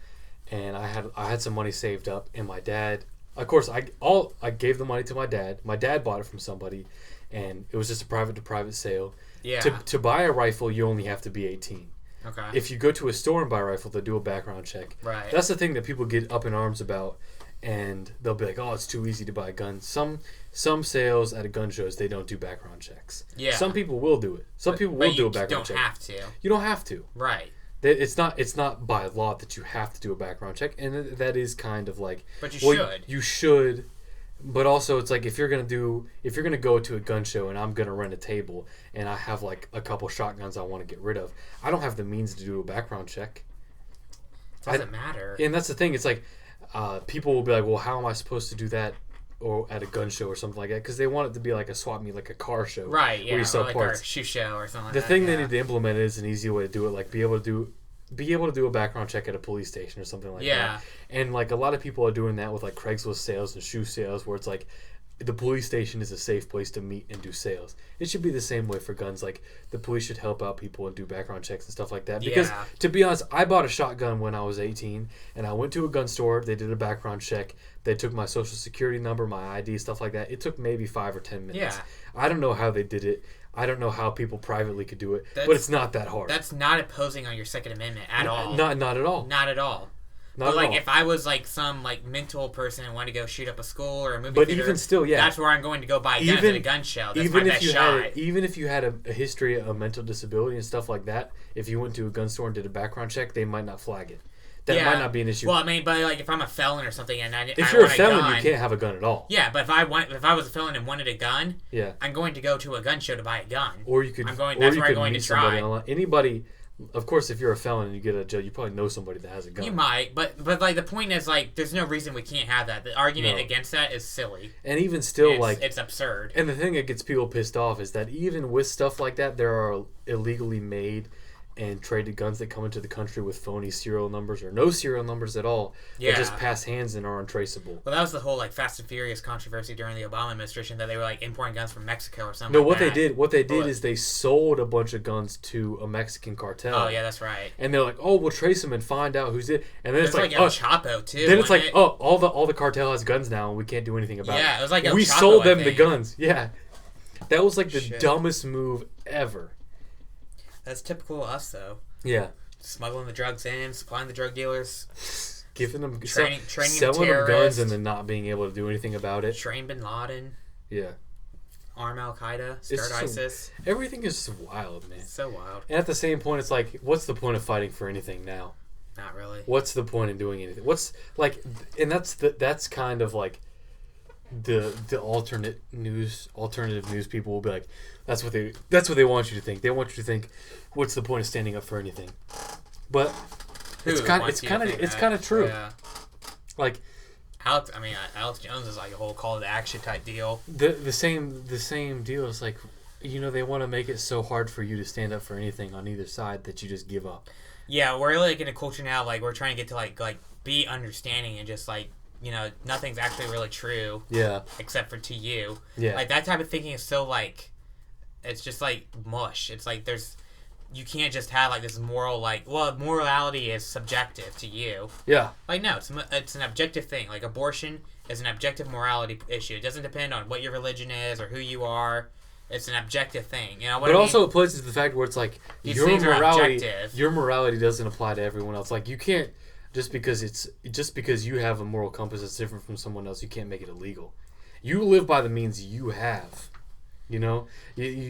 and I had some money saved up, and my dad, of course, I gave the money to my dad. My dad bought it from somebody, and it was just a private to private sale. yeah. To buy a rifle, you only have to be 18. Okay. If you go to a store and buy a rifle, they'll do a background check. Right. That's the thing that people get up in arms about, and they'll be like, "Oh, it's too easy to buy a gun." Some sales at a gun shows, they don't do background checks. Yeah. Some people will do it. Some people will do a background check. You don't have to. You don't have to. Right. It's not by law that you have to do a background check, and that is kind of like. But you should. You should. But also, it's like if you're gonna go to a gun show and I'm gonna rent a table and I have like a couple shotguns I want to get rid of, I don't have the means to do a background check. It doesn't matter. And that's the thing. It's like people will be like, "Well, how am I supposed to do that?" Or at a gun show or something like that, because they want it to be like a swap meet, like a car show, Right. Yeah. where you sell or like parts. a shoe show or something. The like thing that, they need to implement is an easy way to do it, like be able to do a background check at a police station or something like that. And like a lot of people are doing that with like Craigslist sales and shoe sales, where it's like the police station is a safe place to meet and do sales. It should be the same way for guns. Like the police should help out people and do background checks and stuff like that. Because to be honest, I bought a shotgun when I was 18, and I went to a gun store. They did a background check. They took my social security number, my ID, stuff like that. It took maybe 5 or 10 minutes. Yeah. I don't know how they did it. I don't know how people privately could do it, but it's not that hard. That's not imposing on your Second Amendment at all. Not at all. Not at all. Not But like at all. if I was like some like mental person and wanted to go shoot up a school or a movie But theater, even still, yeah. that's where I'm going to go buy guns at a gun show. That's even my if best you shot. even if you had a history of mental disability and stuff like that, if you went to a gun store and did a background check, they might not flag it. That might not be an issue. Well, I mean, but like if I'm a felon or something and if you're a want felon, gun, you can't have a gun at all. Yeah, but if I was a felon and wanted a gun, Yeah. I'm going to go to a gun show to buy a gun. Or you could. That's or where you I'm could going meet to somebody try. online. Anybody. Of course, if you're a felon and you get a jail, you probably know somebody that has a gun. You might, but like the point is like there's no reason we can't have that. The argument No. against that is silly. And even still, It's absurd. And the thing that gets people pissed off is that even with stuff like that, there are illegally made and traded guns that come into the country with phony serial numbers or no serial numbers at all. Yeah. That just pass hands and are untraceable. Well, that was the whole like Fast and Furious controversy during the Obama administration that they were like importing guns from Mexico or something. No, like what they did is they sold a bunch of guns to a Mexican cartel. Oh yeah, that's right. And they're like, oh, we'll trace them and find out who's it. And then it's like El Chapo too. Then it's like, it? all the cartel has guns now and we can't do anything about it. Yeah, it was like El we Chapo, sold I them the think. guns. Yeah, that was like the Shit. dumbest move ever. That's typical of us though. Yeah, Smuggling the drugs in, supplying the drug dealers, giving them training selling them terrorists, guns and then not being able to do anything about it. train Bin Laden, Yeah, arm Al Qaeda, It's start so- ISIS. everything is just wild, man. It's so wild. And at the same point, it's like, what's the point of fighting for anything now? Not really. What's the point in doing anything? What's like, and that's kind of like the alternative news people will be like, that's what they want you to think. They want you to think, what's the point of standing up for anything? But it's kind of true. Yeah. Like Alex Jones is like a whole call to action type deal. the same deal is like, they want to make it so hard for you to stand up for anything on either side that you just give up. Yeah, we're like in a culture now like we're trying to get to like be understanding and just like nothing's actually really true. Yeah. Except for to you. Yeah. Like that type of thinking is so like, it's just like mush. It's like you can't just have like this moral morality is subjective to you. Yeah. Like no, it's an objective thing. Like abortion is an objective morality issue. It doesn't depend on what your religion is or who you are. It's an objective thing. But also it plays to the fact where it's like These things are objective. your morality doesn't apply to everyone else. Like you can't just because you have a moral compass that's different from someone else, you can't make it illegal. You live by the means you have. You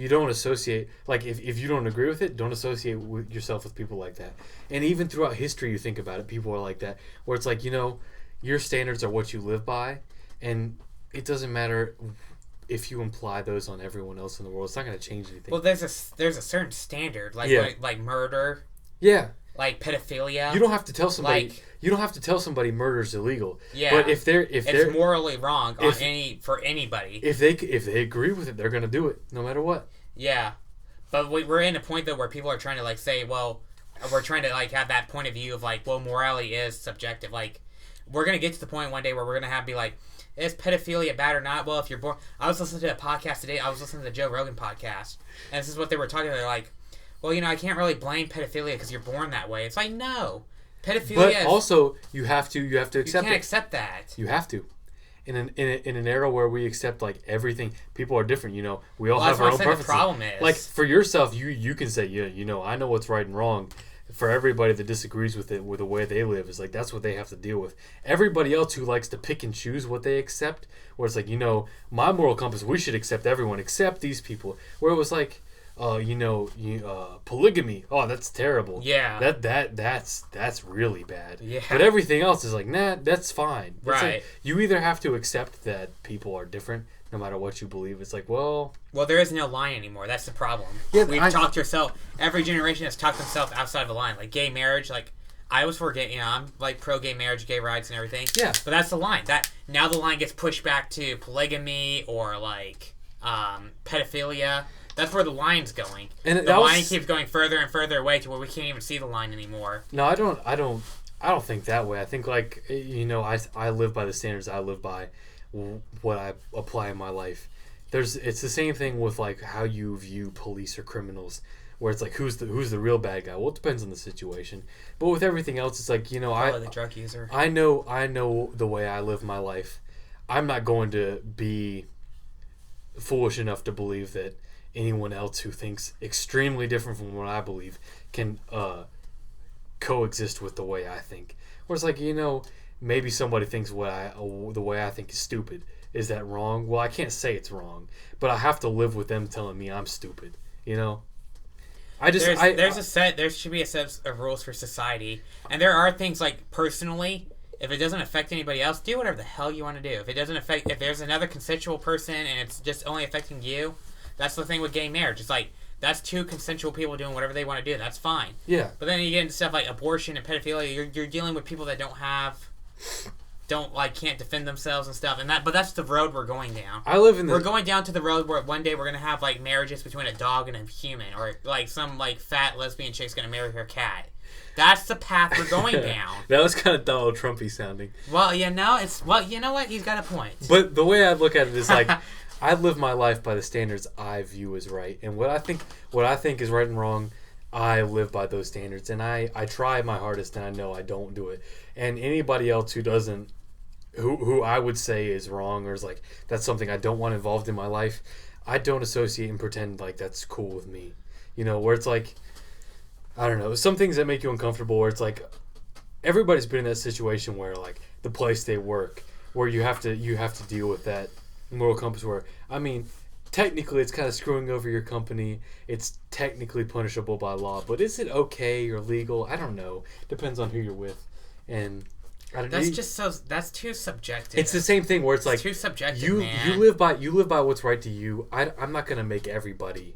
don't associate, like if you don't agree with it, don't associate yourself with people like that. And even throughout history, you think about it, people are like that, where it's like, your standards are what you live by, and it doesn't matter if you imply those on everyone else in the world. It's not going to change anything. Well, there's a certain standard, like murder, yeah, like pedophilia. You don't have to tell somebody. Like, you don't have to tell somebody murder's illegal. Yeah, but if it's morally wrong for anybody. If they agree with it, they're gonna do it no matter what. Yeah, but we're in a point though where people are trying to like say, well, we're trying to like have that point of view of like, well, morality is subjective. Like, we're gonna get to the point one day where we're gonna be like, is pedophilia bad or not? Well, if you're born, I was listening to a podcast today. I was listening to the Joe Rogan podcast, and this is what they were talking about. They're like, well, I can't really blame pedophilia because you're born that way. It's like, no, pedophilia. But also, you have to accept it. You can't accept that. You have to. In an era where we accept like everything, people are different. We all have our own preferences. The problem is, like for yourself, you can say, I know what's right and wrong. For everybody that disagrees with it, with the way they live, is like that's what they have to deal with. Everybody else who likes to pick and choose what they accept, where it's like, my moral compass, we should accept everyone except these people. Where it was like, polygamy. Oh, that's terrible. Yeah. That's really bad. Yeah. But everything else is like, nah, that's fine. It's right. like, you either have to accept that people are different, no matter what you believe. It's like, well, there is no line anymore. That's the problem. Yeah, We've talked yourself. Every generation has talked themselves outside of the line. Like gay marriage. Like I was for gay. I'm like pro gay marriage, gay rights, and everything. Yeah. But that's the line. That now the line gets pushed back to polygamy or like pedophilia. That's where the line's going. And the line keeps going further and further away to where we can't even see the line anymore. No, I don't think that way. I think like I live by the standards I live by, what I apply in my life. It's the same thing with like how you view police or criminals, where it's like who's the real bad guy. Well, it depends on the situation. But with everything else, it's like Probably the drug user. I know the way I live my life. I'm not going to be foolish enough to believe that anyone else who thinks extremely different from what I believe can coexist with the way I think. Where it's like, maybe somebody thinks the way I think is stupid. Is that wrong? Well, I can't say it's wrong, but I have to live with them telling me I'm stupid. There should be a set of rules for society, and there are things like personally. If it doesn't affect anybody else, do whatever the hell you want to do. If there's another consensual person and it's just only affecting you, that's the thing with gay marriage. It's like That's two consensual people doing whatever they want to do. That's fine. Yeah. But then you get into stuff like abortion and pedophilia. You're dealing with people that can't defend themselves and stuff. But that's the road we're going down. We're going down to the road where one day we're gonna have like marriages between a dog and a human, or like some like fat lesbian chick's gonna marry her cat. That's the path we're going down. That was kind of Donald Trumpy sounding. Well, you know what? He's got a point. But the way I look at it is like, I live my life by the standards I view as right, and what I think is right and wrong, I live by those standards, and I try my hardest, and I know I don't do it. And anybody else who doesn't, who I would say is wrong, or is like, that's something I don't want involved in my life, I don't associate and pretend like that's cool with me. You know, where it's like, I don't know, some things that make you uncomfortable, where it's like, everybody's been in that situation where like the place they work, where you have to deal with that moral compass where, I mean, technically it's kind of screwing over your company. It's technically punishable by law, but is it okay or legal? I don't know. Depends on who you're with. And I don't know. That's too subjective. It's the same thing where it's like, too subjective, you live by what's right to you. I'm not going to make everybody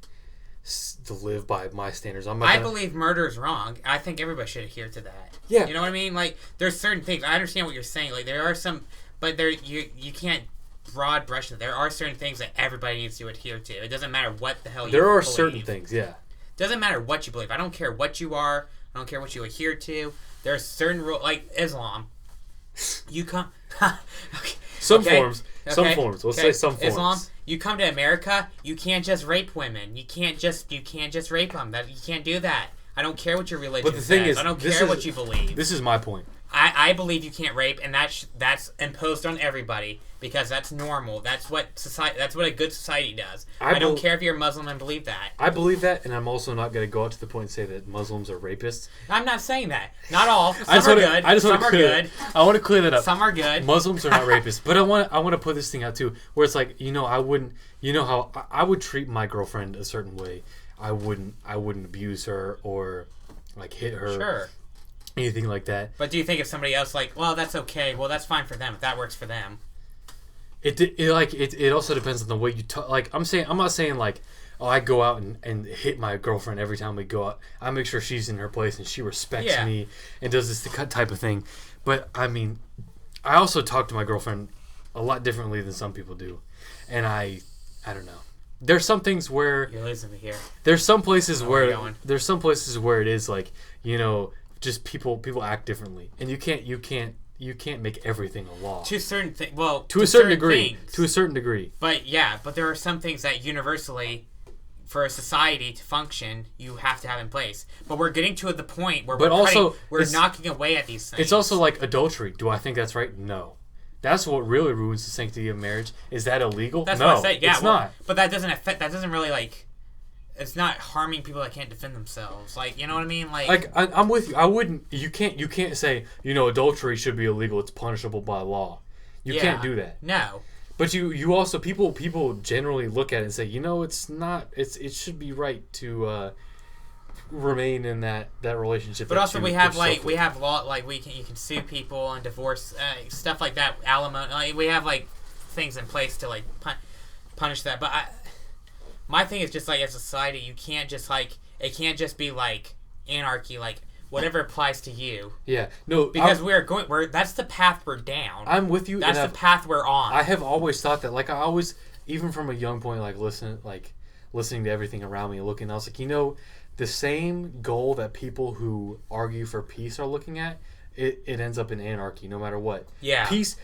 to live by my standards. I believe murder is wrong. I think everybody should adhere to that. Yeah. You know what I mean? Like, there's certain things. I understand what you're saying. Like, there are some, but you can't broad brush it. There are certain things that everybody needs to adhere to. It doesn't matter what the hell you believe. There are certain things, yeah. Doesn't matter what you believe. I don't care what you are. I don't care what you adhere to. There are certain rules, like Islam. You come... okay. Some forms. We'll say some forms. Islam, you come to America, you can't just rape women. You can't just rape them. You can't do that. I don't care what your religion but the thing says. Is, I don't care what you believe. This is my point. I believe you can't rape, and that's imposed on everybody because that's normal. That's what a good society does. I don't care if you're Muslim and believe that. I believe that, and I'm also not going to go out to the point and say that Muslims are rapists. I'm not saying that. Not all. Some are good. Some are good. I want to clear that up. Some are good. Muslims are not rapists, but I want to put this thing out too, where it's like, I wouldn't. You know how I would treat my girlfriend a certain way. I wouldn't abuse her or like hit her. Sure. Anything like that. But do you think if somebody else like, well, that's okay. Well, that's fine for them if that works for them. It also depends on the way you talk. Like I'm not saying like, oh, I go out and hit my girlfriend every time we go out. I make sure she's in her place and she respects me and does this type of thing. But I mean, I also talk to my girlfriend a lot differently than some people do, and I don't know. There's some things where you're losing me here. There's some places where it is like, just people act differently, and you can't make everything a law. To a certain thing, to a certain degree. But there are some things that universally, for a society to function, you have to have in place. But we're getting to the point where we're knocking away at these things. It's also like adultery. Do I think that's right? No. That's what really ruins the sanctity of marriage. Is that illegal? That's no, what I say. Yeah, it's not. But that doesn't really like. It's not harming people that can't defend themselves. Like, you know what I mean? Like I'm with you. I wouldn't. You can't say adultery should be illegal. It's punishable by law. You can't do that. No. But you also people generally look at it and say, it's not. It should be right to remain in that relationship. But also we have law, like you can sue people and divorce stuff like that, alimony. Like we have like things in place to like punish that. But my thing is just like as a society, you can't just like it can't just be like anarchy, like whatever applies to you. Yeah, no, because that's the path we're down. I'm with you. That's the path we're on. I have always thought that. Like I always, even from a young point, like listening to everything around me, looking, I was like, the same goal that people who argue for peace are looking at. It ends up in anarchy no matter what. Yeah. Peace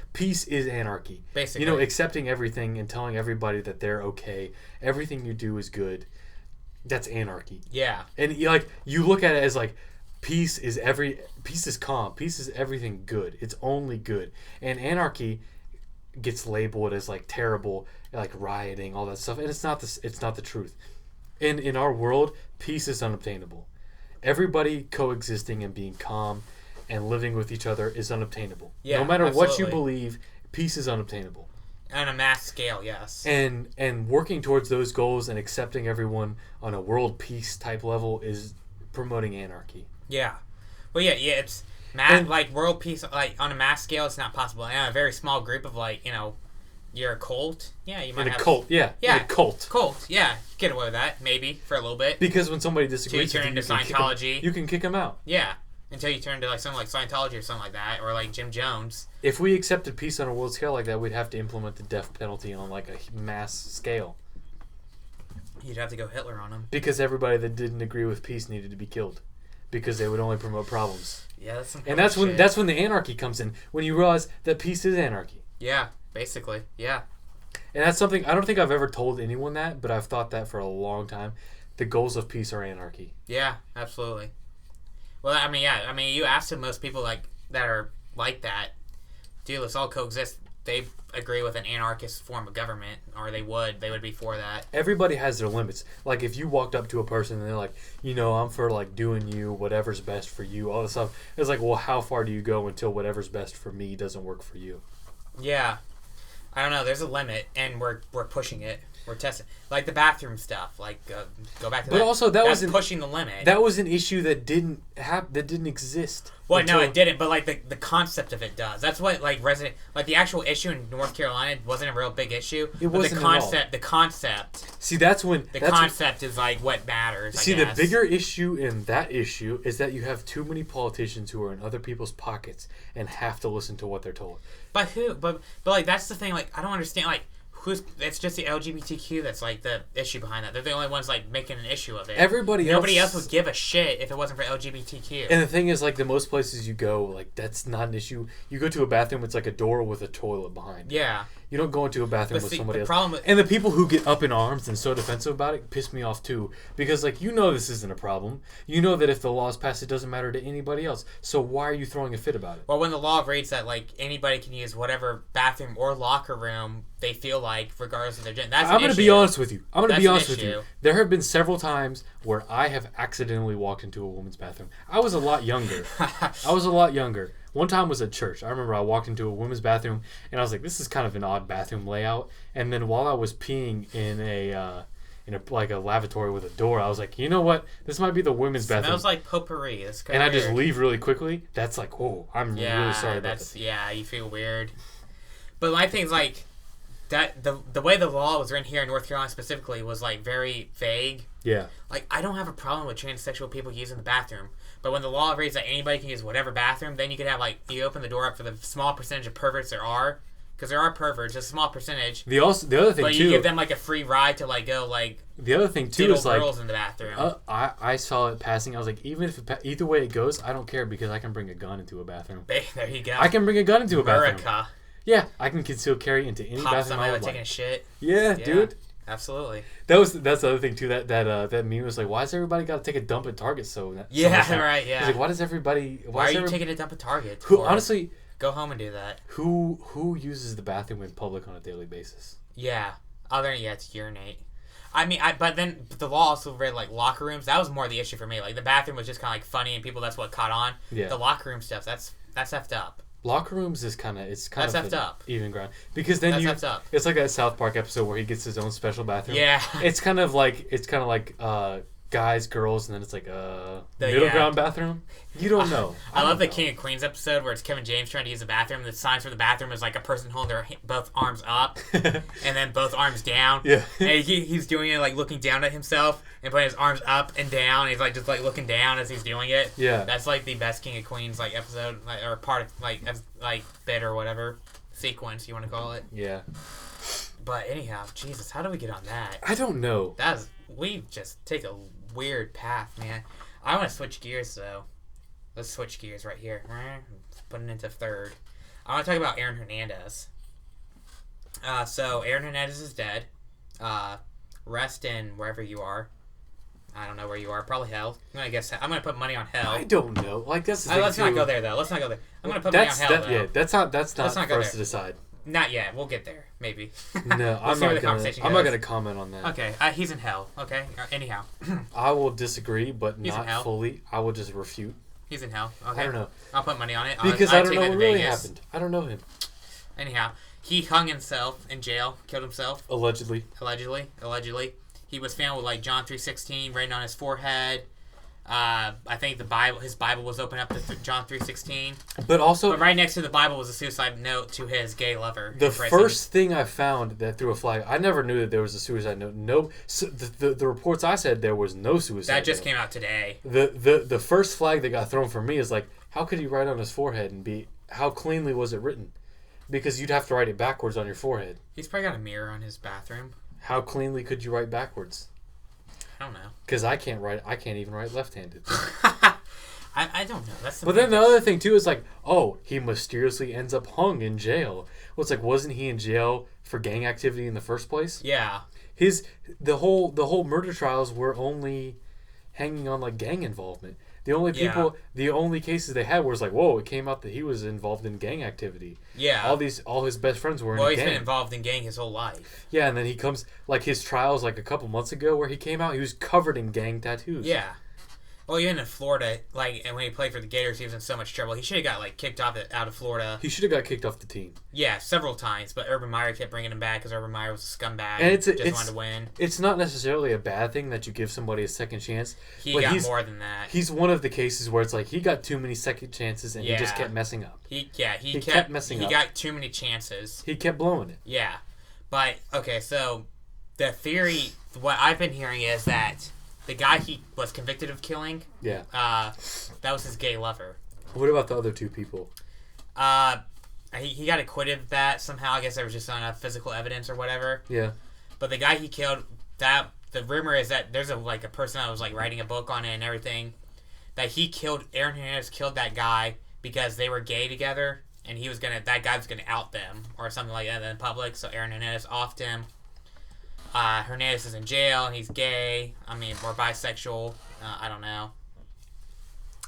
is anarchy. Basically. Accepting everything and telling everybody that they're okay. Everything you do is good. That's anarchy. Yeah. And you look at it as like peace is calm. Peace is everything good. It's only good. And anarchy gets labeled as like terrible, like rioting, all that stuff. And it's not the truth. In our world, peace is unobtainable. Everybody coexisting and being calm and living with each other is unobtainable. Yeah, no matter absolutely. what you believe, peace is unobtainable. On a mass scale, yes. And working towards those goals and accepting everyone on a world peace type level is promoting anarchy. Yeah. Well, yeah, it's like world peace, like on a mass scale, it's not possible. And a very small group of you're a cult. Yeah, you might in have a cult. Yeah, Yeah. in a cult. Cult. Yeah, get away with that maybe for a little bit. Because when somebody disagrees, Till you turn with into Scientology. you can kick them out. Yeah, until you turn into like something like Scientology or something like that, or like Jim Jones. If we accepted peace on a world scale like that, we'd have to implement the death penalty on like a mass scale. You'd have to go Hitler on them. Because everybody that didn't agree with peace needed to be killed, because they would only promote problems. Yeah, that's some. And that's when the anarchy comes in. When you realize that peace is anarchy. Yeah, basically. Yeah. And that's something I don't think I've ever told anyone that, but I've thought that for a long time. The goals of peace are anarchy. Yeah, absolutely. Well, I mean, yeah. I mean, you ask most people like that are like that, dude, let's all coexist. They agree with an anarchist form of government, or they would be for that. Everybody has their limits. Like, if you walked up to a person and they're like, I'm for, like, doing you, whatever's best for you, all this stuff. It's like, well, how far do you go until whatever's best for me doesn't work for you? Yeah. I don't know. There's a limit, and we're pushing it. We're testing. Like the bathroom stuff. Like, go back to that. But also, that's pushing the limit. That was an issue that didn't exist. Well, no, it didn't. But like the concept of it does. That's what like the actual issue in North Carolina wasn't a real big issue. It wasn't at all. The concept. See, that's when the concept is like what matters. See, the bigger issue in that issue is that you have too many politicians who are in other people's pockets and have to listen to what they're told. But who? But like that's the thing. Like I don't understand. Like. It's just the LGBTQ that's like the issue behind that. They're the only ones like making an issue of it. Nobody else would give a shit if it wasn't for LGBTQ. And the thing is, like, the most places you go, like, that's not an issue. You go to a bathroom, it's like a door with a toilet behind. Yeah. You don't go into a bathroom with somebody else. And the people who get up in arms and so defensive about it piss me off too. Because, like, this isn't a problem. You know that if the law is passed, it doesn't matter to anybody else. So why are you throwing a fit about it? Well, when the law reads that, like, anybody can use whatever bathroom or locker room they feel like, regardless of their gender, that's I'm going to be honest with you. There have been several times where I have accidentally walked into a woman's bathroom. I was a lot younger. One time was at church. I remember I walked into a women's bathroom, and I was like, this is kind of an odd bathroom layout. And then while I was peeing in a lavatory with a door, I was like, you know what? This might be the women's bathroom. Smells like potpourri. And I just leave really quickly. That's like, whoa, I'm really sorry about that. Yeah, you feel weird. But my thing's like, that the way the law was written here in North Carolina specifically was like very vague. Yeah. Like, I don't have a problem with transsexual people using the bathroom. But when the law reads that anybody can use whatever bathroom, then you could have, like, you open the door up for the small percentage of perverts there are. Because there are perverts, a small percentage. The other thing, but too... you give them, like, a free ride to, like, go, like... The other thing, too, is, like... girls in the bathroom. I saw it passing. I was like, either way it goes, I don't care because I can bring a gun into a bathroom. There you go. I can bring a gun into a bathroom. America. Yeah, I can still carry into any bathroom I would taking a shit. Yeah, dude. Absolutely. That's the other thing too. That meme was like, why does everybody got to take a dump at Target? Right. Yeah. It's like, why does everybody? Why are you taking a dump at Target? Honestly, go home and do that. Who uses the bathroom in public on a daily basis? Yeah. It's urinate. I mean, but then the law also read like locker rooms. That was more the issue for me. Like the bathroom was just kind of like funny and people that's what caught on. Yeah. The locker room stuff that's effed up. Locker rooms is kind of effed up. Even ground because then effed up. It's like that South Park episode where he gets his own special bathroom. Yeah, it's kind of like guys, girls, and then it's like middle ground bathroom. You don't know. I love the King of Queens episode where it's Kevin James trying to use the bathroom. The signs for the bathroom is like a person holding their both arms up and then both arms down. Yeah, and he's doing it like looking down at himself and putting his arms up and down. And he's like just like looking down as he's doing it. Yeah, that's like the best King of Queens like episode or part of like bit or whatever sequence you want to call it. Yeah. But anyhow, Jesus, how do we get on that? I don't know. We just take a weird path, man. I want to switch gears though. Let's switch gears right here. Put it into third. I want to talk about Aaron Hernandez. So Aaron Hernandez is dead. Rest in wherever you are. I don't know where you are. Probably hell. I'm gonna put money on hell. I don't know. Like that's the thing let's not go there though. Let's not go there. I'm gonna put money on hell. Though. Yeah, that's not for us to decide. Not yet. We'll get there. Maybe. No, I'm not gonna comment on that. Okay. He's in hell. Okay. Anyhow. I will disagree, but not fully. I will just refute. He's in hell. Okay. I don't know. I'll put money on it. Because I don't know what really happened. I don't know him. Anyhow, he hung himself in jail. Killed himself. Allegedly. He was found with like John 3:16 written on his forehead. I think his Bible was open up to John 3:16. But right next to the Bible was a suicide note to his gay lover. The first thing I found that threw a flag, I never knew that there was a suicide note. No, the reports I said there was no suicide note. That just came out today. The first flag that got thrown for me is like, how could he write on his forehead and how cleanly was it written? Because you'd have to write it backwards on your forehead. He's probably got a mirror on his bathroom. How cleanly could you write backwards? I don't know. Because I can't even write left-handed. I don't know. But then the other thing too is like, oh, he mysteriously ends up hung in jail. Well, it's like, wasn't he in jail for gang activity in the first place? Yeah. The whole murder trials were only hanging on like gang involvement. The only cases they had was like, whoa, it came out that he was involved in gang activity. Yeah. All his best friends were in a gang. Well, he's been involved in gang his whole life. Yeah, and then he comes, like his trials like a couple months ago where he came out, he was covered in gang tattoos. Yeah. Well, even in Florida, and when he played for the Gators, he was in so much trouble. He should have got kicked out of Florida. He should have got kicked off the team. Yeah, several times, but Urban Meyer kept bringing him back because Urban Meyer was a scumbag and just wanted to win. It's not necessarily a bad thing that you give somebody a second chance. He got more than that. He's one of the cases where it's like he got too many second chances and he just kept messing up. He kept messing up. He got too many chances. He kept blowing it. Yeah, but okay, so the theory, what I've been hearing is that the guy he was convicted of killing, that was his gay lover. What about the other two people? He got acquitted of that somehow. I guess there was just enough physical evidence or whatever. Yeah. But the guy he killed, the rumor is that there's a person that was writing a book on it and everything, that Aaron Hernandez killed that guy because they were gay together, and that guy was gonna out them or something like that in public. So Aaron Hernandez offed him. Hernandez is in jail and he's gay. Or bisexual. I don't know.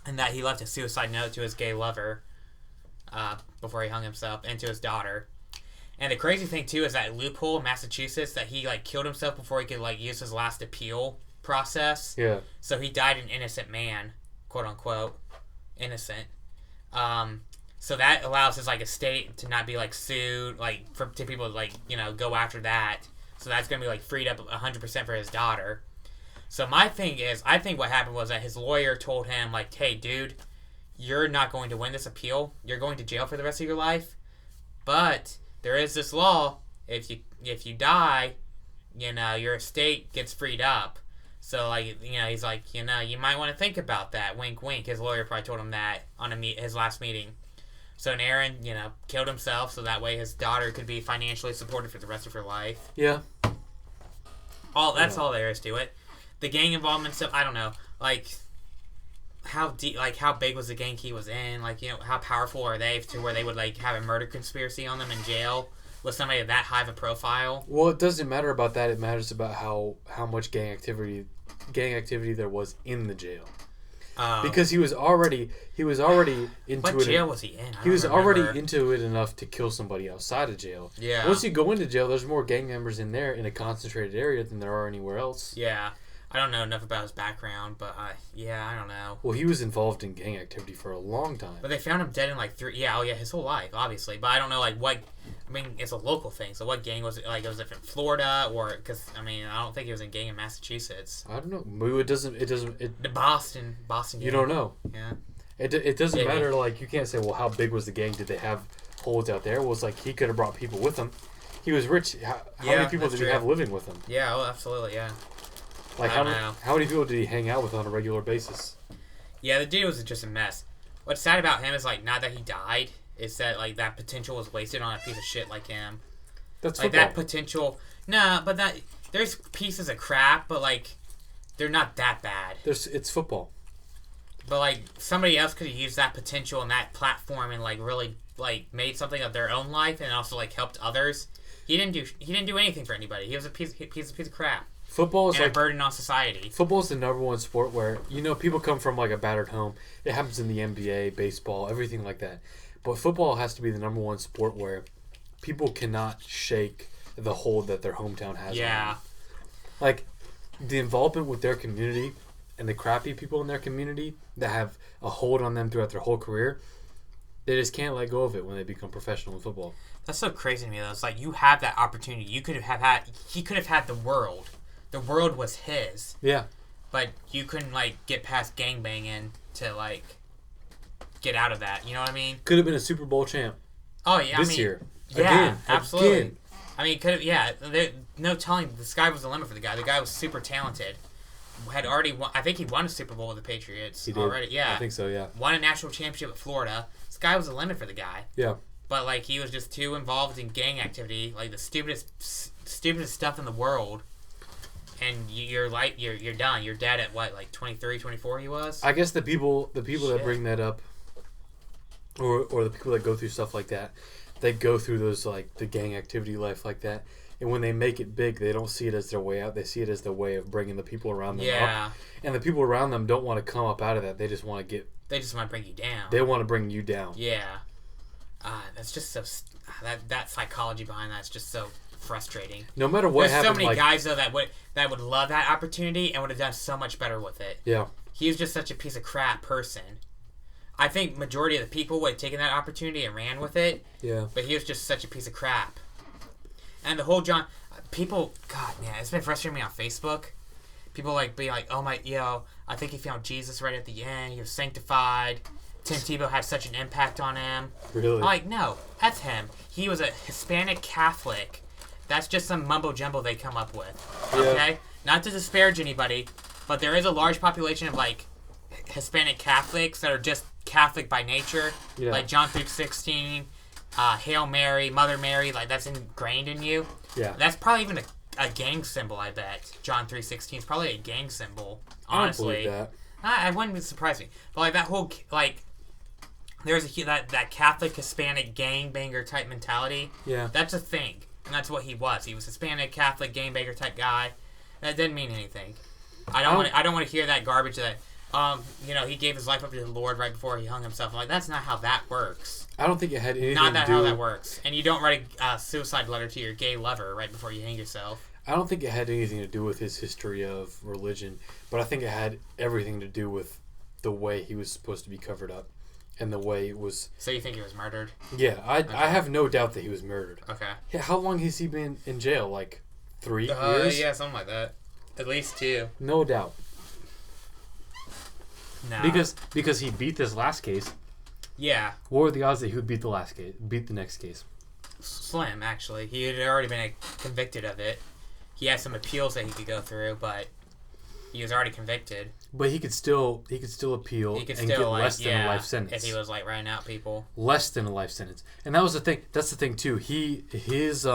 And that he left a suicide note to his gay lover before he hung himself, and to his daughter. And the crazy thing too is that loophole in Massachusetts that he killed himself before he could use his last appeal process. Yeah. So he died an innocent man, quote unquote, innocent. So that allows his estate to not be sued, to people go after that. So that's going to be freed up 100% for his daughter. So my thing is, I think what happened was that his lawyer told him, hey, dude, you're not going to win this appeal. You're going to jail for the rest of your life. But there is this law. If you die, your estate gets freed up. So, he's you might want to think about that. Wink, wink. His lawyer probably told him that on his last meeting. So Aaron, killed himself so that way his daughter could be financially supported for the rest of her life. Yeah. That's all there is to it. The gang involvement stuff, I don't know. How deep, how big was the gang he was in? How powerful are they to where they would have a murder conspiracy on them in jail with somebody of that high of a profile? Well, it doesn't matter about that. It matters about how much gang activity there was in the jail. Because he was already into it. What jail was he in? He was already into it enough to kill somebody outside of jail. Yeah. Once you go into jail, there's more gang members in there in a concentrated area than there are anywhere else. Yeah. I don't know enough about his background, but I don't know. Well, he was involved in gang activity for a long time. But they found him dead in his whole life, obviously. But I don't know what. It's a local thing. So what gang was it? Was it from Florida or? Because I don't think he was in gang in Massachusetts. I don't know. Maybe it doesn't. The Boston. Gang. You don't know. Yeah. It doesn't matter. You can't say, well, how big was the gang? Did they have holds out there? Well, it's he could have brought people with him. He was rich. How many people did he have living with him? Yeah. Oh, absolutely. Yeah. How many people did he hang out with on a regular basis? Yeah, the dude was just a mess. What's sad about him is not that he died, is that that potential was wasted on a piece of shit like him. That's football. That potential. Nah, but there's pieces of crap, but they're not that bad. It's football. But somebody else could have used that potential and that platform and really made something of their own life and also helped others. He didn't do anything for anybody. He was a piece of crap. Football is a burden on society. Football is the number one sport where people come from a battered home. It happens in the NBA, baseball, everything like that. But football has to be the number one sport where people cannot shake the hold that their hometown has. Yeah. On them. The involvement with their community and the crappy people in their community that have a hold on them throughout their whole career, they just can't let go of it when they become professional in football. That's so crazy to me though. It's you have that opportunity. He could have had the world. The world was his. Yeah. but you couldn't like get past gangbanging to like get out of that. You know what I mean? Could have been a Super Bowl champ. Oh yeah, this year. Yeah, Again, absolutely. Again. I mean, could have. Yeah, no telling. The sky was the limit for the guy. The guy was super talented. Had already won. I think he won a Super Bowl with the Patriots He did. already. Yeah, I think so. Yeah. Won a national championship with Florida. The sky was the limit for the guy. Yeah. But like he was just too involved in gang activity, like the stupidest stuff in the world. And you're done. You're dead at what, like 23, 24 he was? I guess the people that bring that up, or the people that go through stuff like that, they go through those like the gang activity life like that, and when they make it big, they don't see it as their way out. They see it as the way of bringing the people around them up. And the people around them don't want to come up out of that. They just want to get. They just want to bring you down. They want to bring you down. Yeah. That's just so that psychology behind that's just so frustrating. No matter what There's happened, so many guys though that would love that opportunity and would have done so much better with it. Yeah. He was just such a piece of crap person. I think majority of the people would have taken that opportunity and ran with it. Yeah. But he was just such a piece of crap. And the whole God man, it's been frustrating me on Facebook. People like be like, oh my, I think he found Jesus right at the end. He was sanctified. Tim Tebow had such an impact on him. Really? I'm like, no, that's him. He was a Hispanic Catholic. That's just some mumbo jumbo they come up with. Okay? Not to disparage anybody, but there is a large population of like Hispanic Catholics that are just Catholic by nature. Yeah. Like John 3:16, Hail Mary, Mother Mary, like that's ingrained in you. Yeah. That's probably even a gang symbol, I bet. John 3:16 is probably a gang symbol, honestly. I don't believe that. I wouldn't surprise me. But like that whole like there's that Catholic Hispanic gangbanger type mentality. Yeah. That's a thing. And that's what he was. He was Hispanic Catholic gangbanger type guy. That didn't mean anything. I don't want to hear that garbage that he gave his life up to the Lord right before he hung himself. I'm like, that's not how that works. I don't think it had anything Not to that do. how that works. And you don't write a suicide letter to your gay lover right before you hang yourself. I don't think it had anything to do with his history of religion, but I think it had everything to do with the way he was supposed to be covered up. And the way it was... So you think he was murdered? Yeah, I have no doubt that he was murdered. Okay. Yeah, how long has he been in jail? Like 3 years? Yeah, something like that. At least 2. No doubt. No. Because he beat this last case. Yeah. What were the odds that he would beat the next case? Slim, actually. He had already been convicted of it. He had some appeals that he could go through, but he was already convicted. But he could still appeal and get less than a life sentence. If he was like writing out people. Less than a life sentence. And that was the thing. That's the thing too. His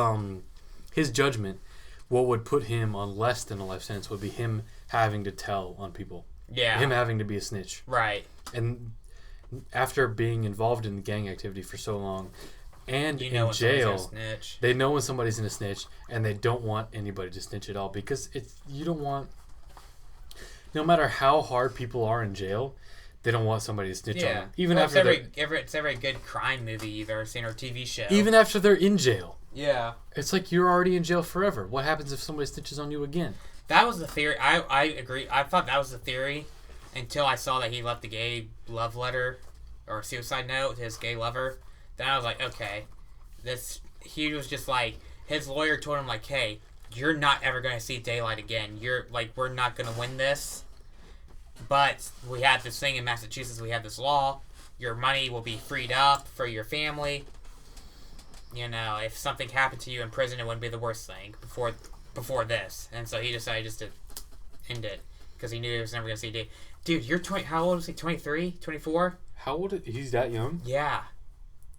judgment, what would put him on less than a life sentence would be him having to tell on people. Yeah. Him having to be a snitch. Right. And after being involved in gang activity for so long and in jail, they know when somebody's in a snitch, and they don't want anybody to snitch at all, because you don't want... No matter how hard people are in jail, they don't want somebody to snitch on them. Even after it's every good crime movie you've ever seen or TV show. Even after they're in jail. Yeah. It's like you're already in jail forever. What happens if somebody snitches on you again? That was the theory. I agree. I thought that was the theory until I saw that he left a gay love letter or suicide note to his gay lover. Then I was like, okay, he was just like, his lawyer told him like, hey, you're not ever going to see daylight again. You're like, we're not going to win this. But we have this thing in Massachusetts. We have this law. Your money will be freed up for your family. You know, if something happened to you in prison, it wouldn't be the worst thing before this. And so he decided just to end it because he knew he was never going to see day. Dude, you're 20. How old is he? 23? 24? How old? He's that young? Yeah.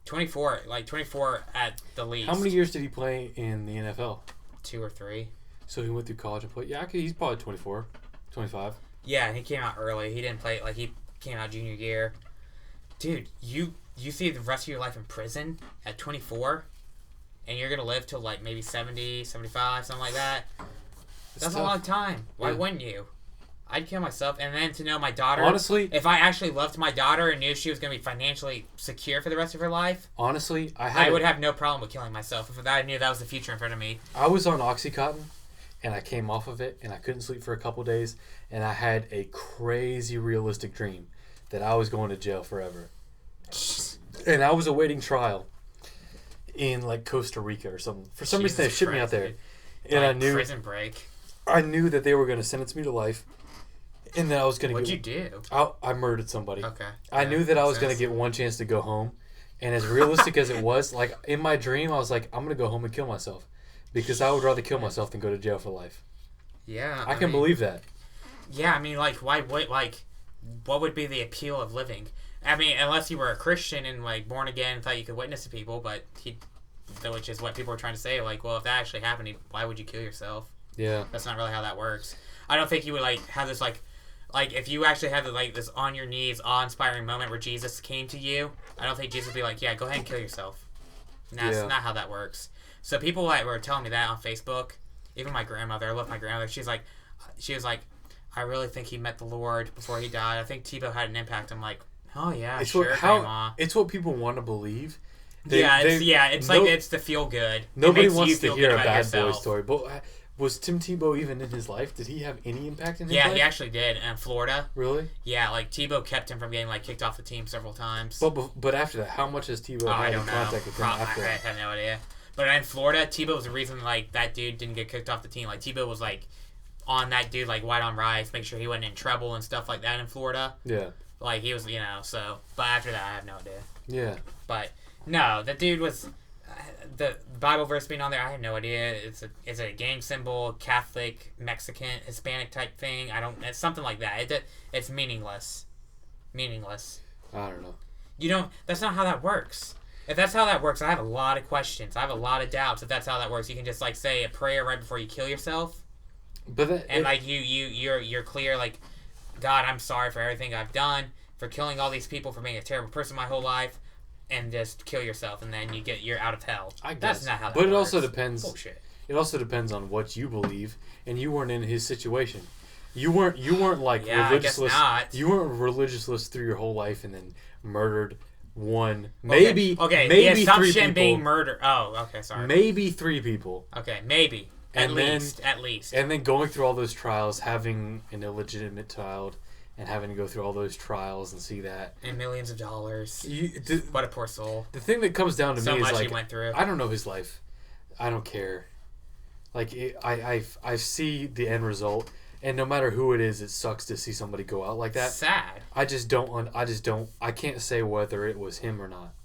24. Like 24 at the least. How many years did he play in the NFL? 2 or 3. So he went through college and played. Yeah, he's probably 24, 25. Yeah, he came out early. He didn't play, like, he came out junior year. Dude, you see the rest of your life in prison at 24, and you're going to live till, like, maybe 70, 75, something like that. That's a long time. Why wouldn't you? I'd kill myself. And then to know my daughter... Honestly... If I actually loved my daughter and knew she was going to be financially secure for the rest of her life... Honestly, I would have no problem with killing myself if I knew that was the future in front of me. I was on Oxycontin, and I came off of it, and I couldn't sleep for a couple days, and I had a crazy realistic dream that I was going to jail forever. And I was awaiting trial in, like, Costa Rica or something. For some reason, they shipped me out there. And like I knew... Prison Break. I knew that they were going to sentence me to life, And then I was gonna. What'd you do? I murdered somebody. Okay. I knew that I was gonna get one chance to go home, and as realistic as it was, like in my dream, I was like, I'm gonna go home and kill myself, because I would rather kill myself than go to jail for life. Yeah. I can believe that. Yeah, I mean, like, why? What would be the appeal of living? I mean, unless you were a Christian and like born again and thought you could witness to people, which is what people are trying to say. Like, well, if that actually happened, why would you kill yourself? Yeah. That's not really how that works. I don't think you would like have this like if you actually had like this on your knees, awe-inspiring moment where Jesus came to you. I don't think Jesus would be like, yeah, go ahead and kill yourself. And that's not how that works. So people were telling me that on Facebook. Even my grandmother, I love my grandmother. She was like, I really think he met the Lord before he died. I think Tebow had an impact. I'm like, oh yeah, Grandma. It's what people want to believe. It's the feel good. Nobody wants to hear a bad boy story. But was Tim Tebow even in his life? Did he have any impact in his life? Yeah, he actually did in Florida. Really? Yeah, like Tebow kept him from getting like kicked off the team several times. But after that, how much has Tebow had in contact with him after that? I have no idea. But in Florida, Tebow was the reason like that dude didn't get kicked off the team. Like Tebow was like on that dude like white on rice, make sure he wasn't in trouble and stuff like that in Florida. Yeah. Like he was, so. But after that, I have no idea. Yeah. But no, the dude was the Bible verse being on there. I have no idea. It's a gang symbol, Catholic, Mexican, Hispanic type thing. It's something like that. It's meaningless. Meaningless. I don't know. That's not how that works. If that's how that works, I have a lot of questions. I have a lot of doubts. If that's how that works, you can just like say a prayer right before you kill yourself. You're clear like, God, I'm sorry for everything I've done, for killing all these people, for being a terrible person my whole life, and just kill yourself, and then you're out of hell. I guess. That's not how that works. But it works. also depends. Bullshit. It also depends on what you believe, and you weren't in his situation. You weren't like religiousless. I guess not. You weren't religiousless through your whole life, and then murdered one, maybe the assumption 3 people. being murder. Oh, okay, sorry. Maybe 3 people. Okay, maybe. At least. And then going through all those trials, having an illegitimate child, and having to go through all those trials and see that. And millions of dollars. What a poor soul. The thing that comes down to me is like, so much he went through. I don't know his life. I don't care. Like, I see the end result, and no matter who it is, it sucks to see somebody go out like that. Sad. I can't say whether it was him or not.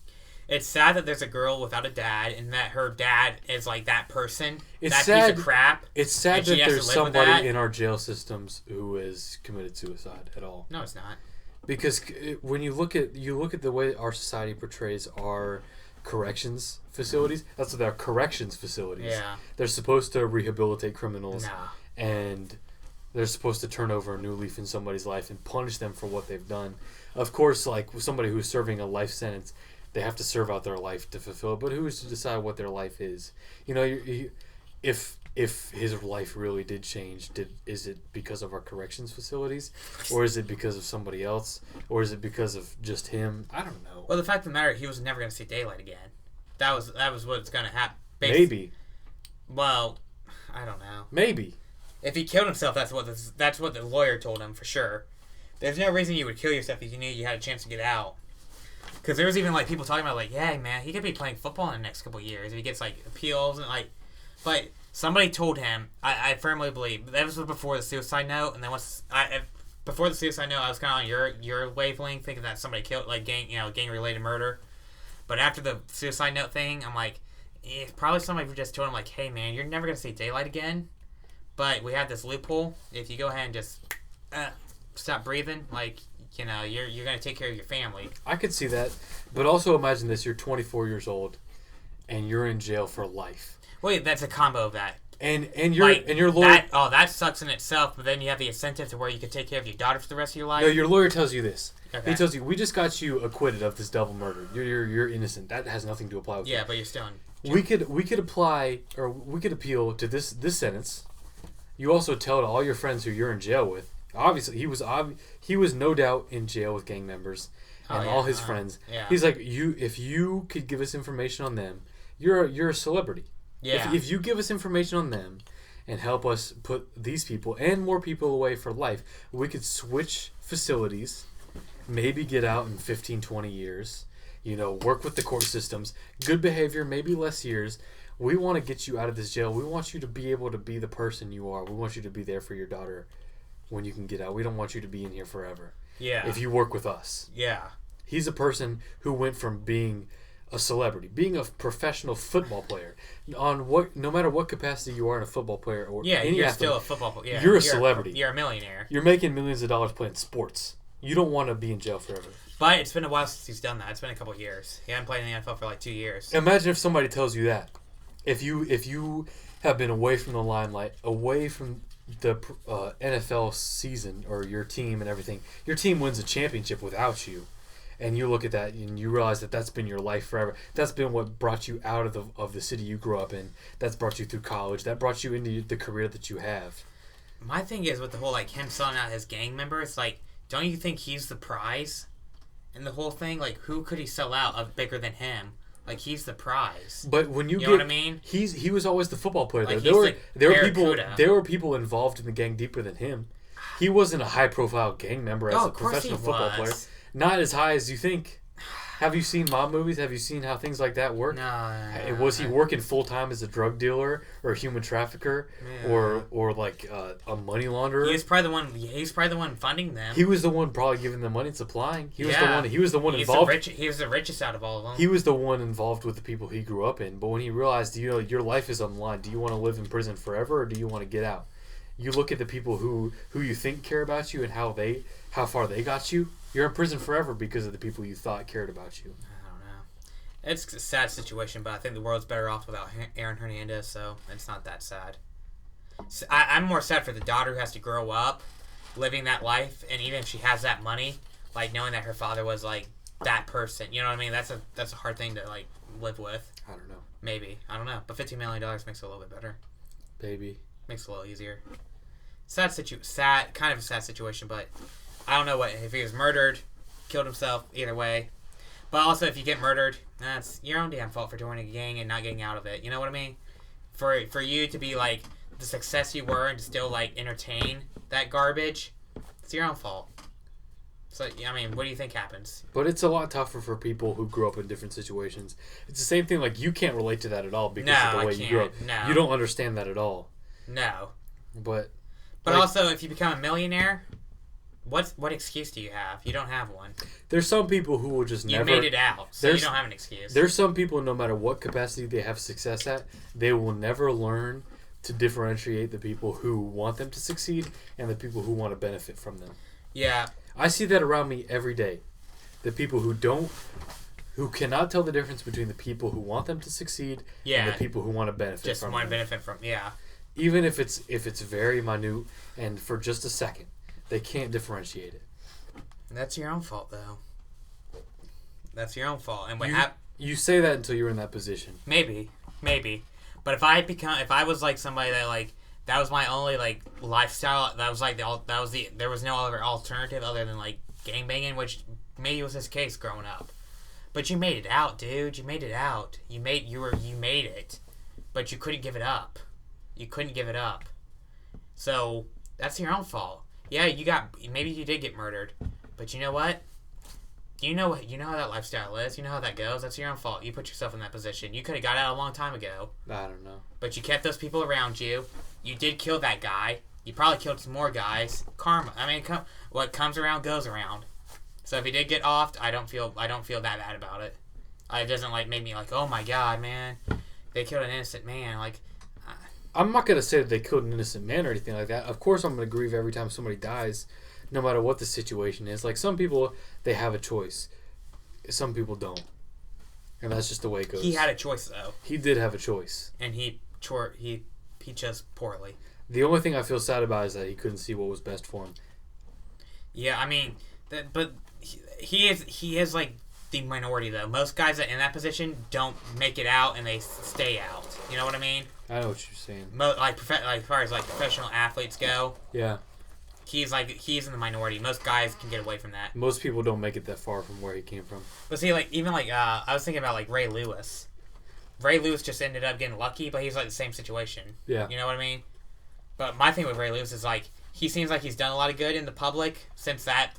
It's sad that there's a girl without a dad, and that her dad is like that person. It's that sad. Piece of crap. It's sad that there's somebody in our jail systems who has committed suicide at all. No, it's not. Because when you look at the way our society portrays our corrections facilities, that's what they're, corrections facilities. Yeah. They're supposed to rehabilitate criminals. No. And they're supposed to turn over a new leaf in somebody's life and punish them for what they've done. Of course, like with somebody who's serving a life sentence, they have to serve out their life to fulfill it. But who is to decide what their life is? If his life really did change, is it because of our corrections facilities, or is it because of somebody else, or is it because of just him? I don't know. Well, the fact of the matter, he was never going to see daylight again. That was what's going to happen. Maybe. Well, I don't know. Maybe. If he killed himself, that's what the lawyer told him for sure. There's no reason you would kill yourself if you knew you had a chance to get out. Because there was even like people talking about like, yeah, man, he could be playing football in the next couple of years if he gets like appeals and like. But somebody told him, I firmly believe that was before the suicide note, and then before the suicide note, I was kind of on your wavelength, thinking that somebody killed like gang related murder. But after the suicide note thing, I'm like, probably somebody just told him like, hey man, you're never gonna see daylight again. But we have this loophole. If you go ahead and just stop breathing, like. You're going to take care of your family. I could see that. But also imagine this. You're 24 years old, and you're in jail for life. Wait, that's a combo of that. And your lawyer... That sucks in itself, but then you have the incentive to where you can take care of your daughter for the rest of your life. No, your lawyer tells you this. Okay. He tells you, we just got you acquitted of this double murder. You're innocent. That has nothing to apply with you. Yeah, but you're still in jail. We could apply, or we could appeal to this sentence. You also tell to all your friends who you're in jail with. Obviously, he was no doubt in jail with gang members and all his friends. Yeah. He's like, if you could give us information on them, you're a celebrity. Yeah. If you give us information on them and help us put these people and more people away for life, we could switch facilities, maybe get out in 15, 20 years, work with the court systems, good behavior, maybe less years. We want to get you out of this jail. We want you to be able to be the person you are. We want you to be there for your daughter when you can get out. We don't want you to be in here forever. Yeah. If you work with us. Yeah. He's a person who went from being a celebrity, being a professional football player, no matter what capacity you are in a football player or yeah, any you're athlete, still a football player. Yeah, you're a celebrity. You're a millionaire. You're making millions of dollars playing sports. You don't want to be in jail forever. But it's been a while since he's done that. It's been a couple of years. He hasn't played in the NFL for like 2 years. Imagine if somebody tells you that. If you have been away from the limelight, away from the NFL season or your team and everything, your team wins a championship without you. And you look at that and you realize that that's been your life forever. That's been what brought you out of the city you grew up in. That's brought you through college. That brought you into the career that you have. My thing is with the whole, like, him selling out his gang members, like, don't you think he's the prize in the whole thing? Like, who could he sell out of bigger than him? Like, he's the prize. But when you know what I mean? He was always the football player. Like, There were people involved in the gang deeper than him. He wasn't a high profile gang member as a professional football player. Not as high as you think. Have you seen mob movies? Have you seen how things like that work? No. Was he working full time as a drug dealer or a human trafficker or like a money launderer? He's probably the one funding them. He was the one probably giving them money and supplying. He was the one involved. He was the richest out of all of them. He was the one involved with the people he grew up in. But when he realized, your life is on the line. Do you want to live in prison forever or do you want to get out? You look at the people who you think care about you and how far they got you. You're in prison forever because of the people you thought cared about you. I don't know. It's a sad situation, but I think the world's better off without Aaron Hernandez, so it's not that sad. So I'm more sad for the daughter who has to grow up living that life, and even if she has that money, like knowing that her father was like that person. You know what I mean? That's a hard thing to like live with. I don't know. Maybe. I don't know. But $15 million makes it a little bit better. Baby. Makes it a little easier. Kind of a sad situation, but I don't know if he was murdered, killed himself, either way. But also, if you get murdered, that's your own damn fault for joining a gang and not getting out of it. You know what I mean? For you to be like the success you were and to still like entertain that garbage, it's your own fault. So, I mean, what do you think happens? But it's a lot tougher for people who grew up in different situations. It's the same thing, like, you can't relate to that at all because of the way you grew up. No. You don't understand that at all. No. But like, also, if you become a millionaire, what excuse do you have? You don't have one. There's some people who will just never... You made it out, so you don't have an excuse. There's some people, no matter what capacity they have success at, they will never learn to differentiate the people who want them to succeed and the people who want to benefit from them. Yeah. I see that around me every day. The people who cannot tell the difference between the people who want them to succeed and the people who want to benefit from them. Just want to benefit from, Even if it's very minute and for just a second, they can't differentiate it. That's your own fault, though. That's your own fault. And you say that until you're in that position. Maybe. But if I was like somebody that like that was my only like lifestyle, that was like there was no other alternative other than like gangbanging, which maybe was his case growing up. But you made it out, dude. You made it out. You made it, but you couldn't give it up. So that's your own fault. Yeah, maybe you did get murdered, but you know what? You know how that lifestyle is. You know how that goes. That's your own fault. You put yourself in that position. You could have got out a long time ago. I don't know. But you kept those people around you. You did kill that guy. You probably killed some more guys. Karma. I mean, what comes around goes around. So if he did get offed, I don't feel that bad about it. It doesn't like make me like, oh my god, man, they killed an innocent man. Like, I'm not gonna say that they killed an innocent man or anything like that. Of course, I'm gonna grieve every time somebody dies, no matter what the situation is. Like, some people, they have a choice. Some people don't. And that's just the way it goes. He had a choice, though. He did have a choice. And he chose poorly. The only thing I feel sad about is that he couldn't see what was best for him. Yeah, I mean, but he is like the minority, though. Most guys in that position don't make it out and they stay out. You know what I mean? I know what you're saying. As far as like professional athletes go. Yeah. He's in the minority. Most guys can get away from that. Most people don't make it that far from where he came from. But see, like, even like I was thinking about like Ray Lewis. Ray Lewis just ended up getting lucky, but he's like the same situation. Yeah. You know what I mean? But my thing with Ray Lewis is like he seems like he's done a lot of good in the public since that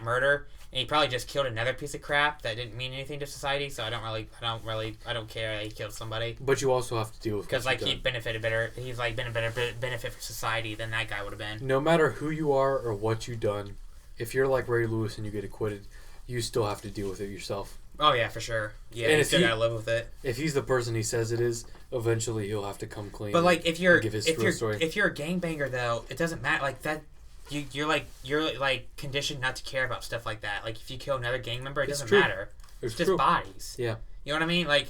murder, and he probably just killed another piece of crap that didn't mean anything to society. So I don't care that he killed somebody. But you also have to deal with because he benefited better. He's like been a better benefit for society than that guy would have been. No matter who you are or what you've done, if you're like Ray Lewis and you get acquitted, you still have to deal with it yourself. Oh yeah, for sure. Yeah, and you still gotta live with it. If he's the person he says it is, eventually he'll have to come clean. But like, if you're a gangbanger, though, it doesn't matter. Like that, you're conditioned not to care about stuff like that. Like if you kill another gang member, it doesn't matter. It's just bodies. Yeah. You know what I mean? Like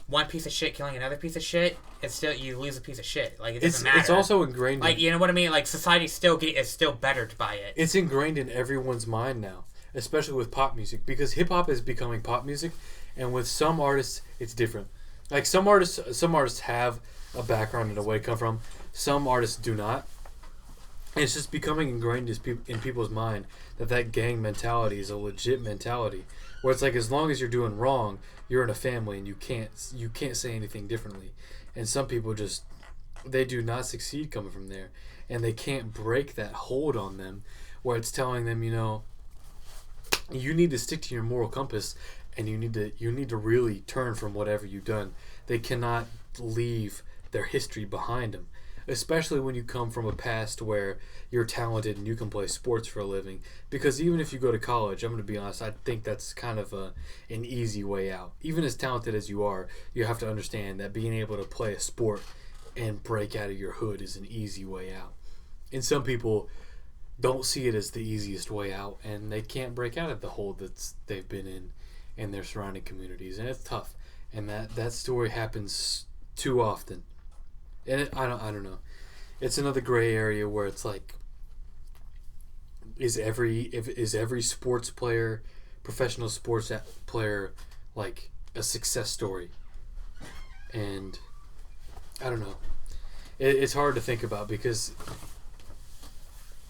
one piece of shit killing another piece of shit, it's still you lose a piece of shit. Like it doesn't matter. It's also ingrained. Like you know what I mean? Like society is still bettered by it. It's ingrained in everyone's mind now, especially with pop music, because hip hop is becoming pop music, and with some artists it's different. Like some artists have a background and a way to come from. Some artists do not. And it's just becoming ingrained in people's mind that gang mentality is a legit mentality, where it's like as long as you're doing wrong, you're in a family and you can't say anything differently. And some people they do not succeed coming from there, and they can't break that hold on them, where it's telling them, you need to stick to your moral compass, and you need to really turn from whatever you've done. They cannot leave their history behind them, especially when you come from a past where you're talented and you can play sports for a living. Because even if you go to college, I'm going to be honest, I think that's kind of an easy way out. Even as talented as you are, you have to understand that being able to play a sport and break out of your hood is an easy way out. And some people don't see it as the easiest way out, and they can't break out of the hole they've been in their surrounding communities, and it's tough. And that story happens too often. And I don't know. It's another gray area where it's like, is every sports player, professional sports player, like a success story? And I don't know. It's hard to think about, because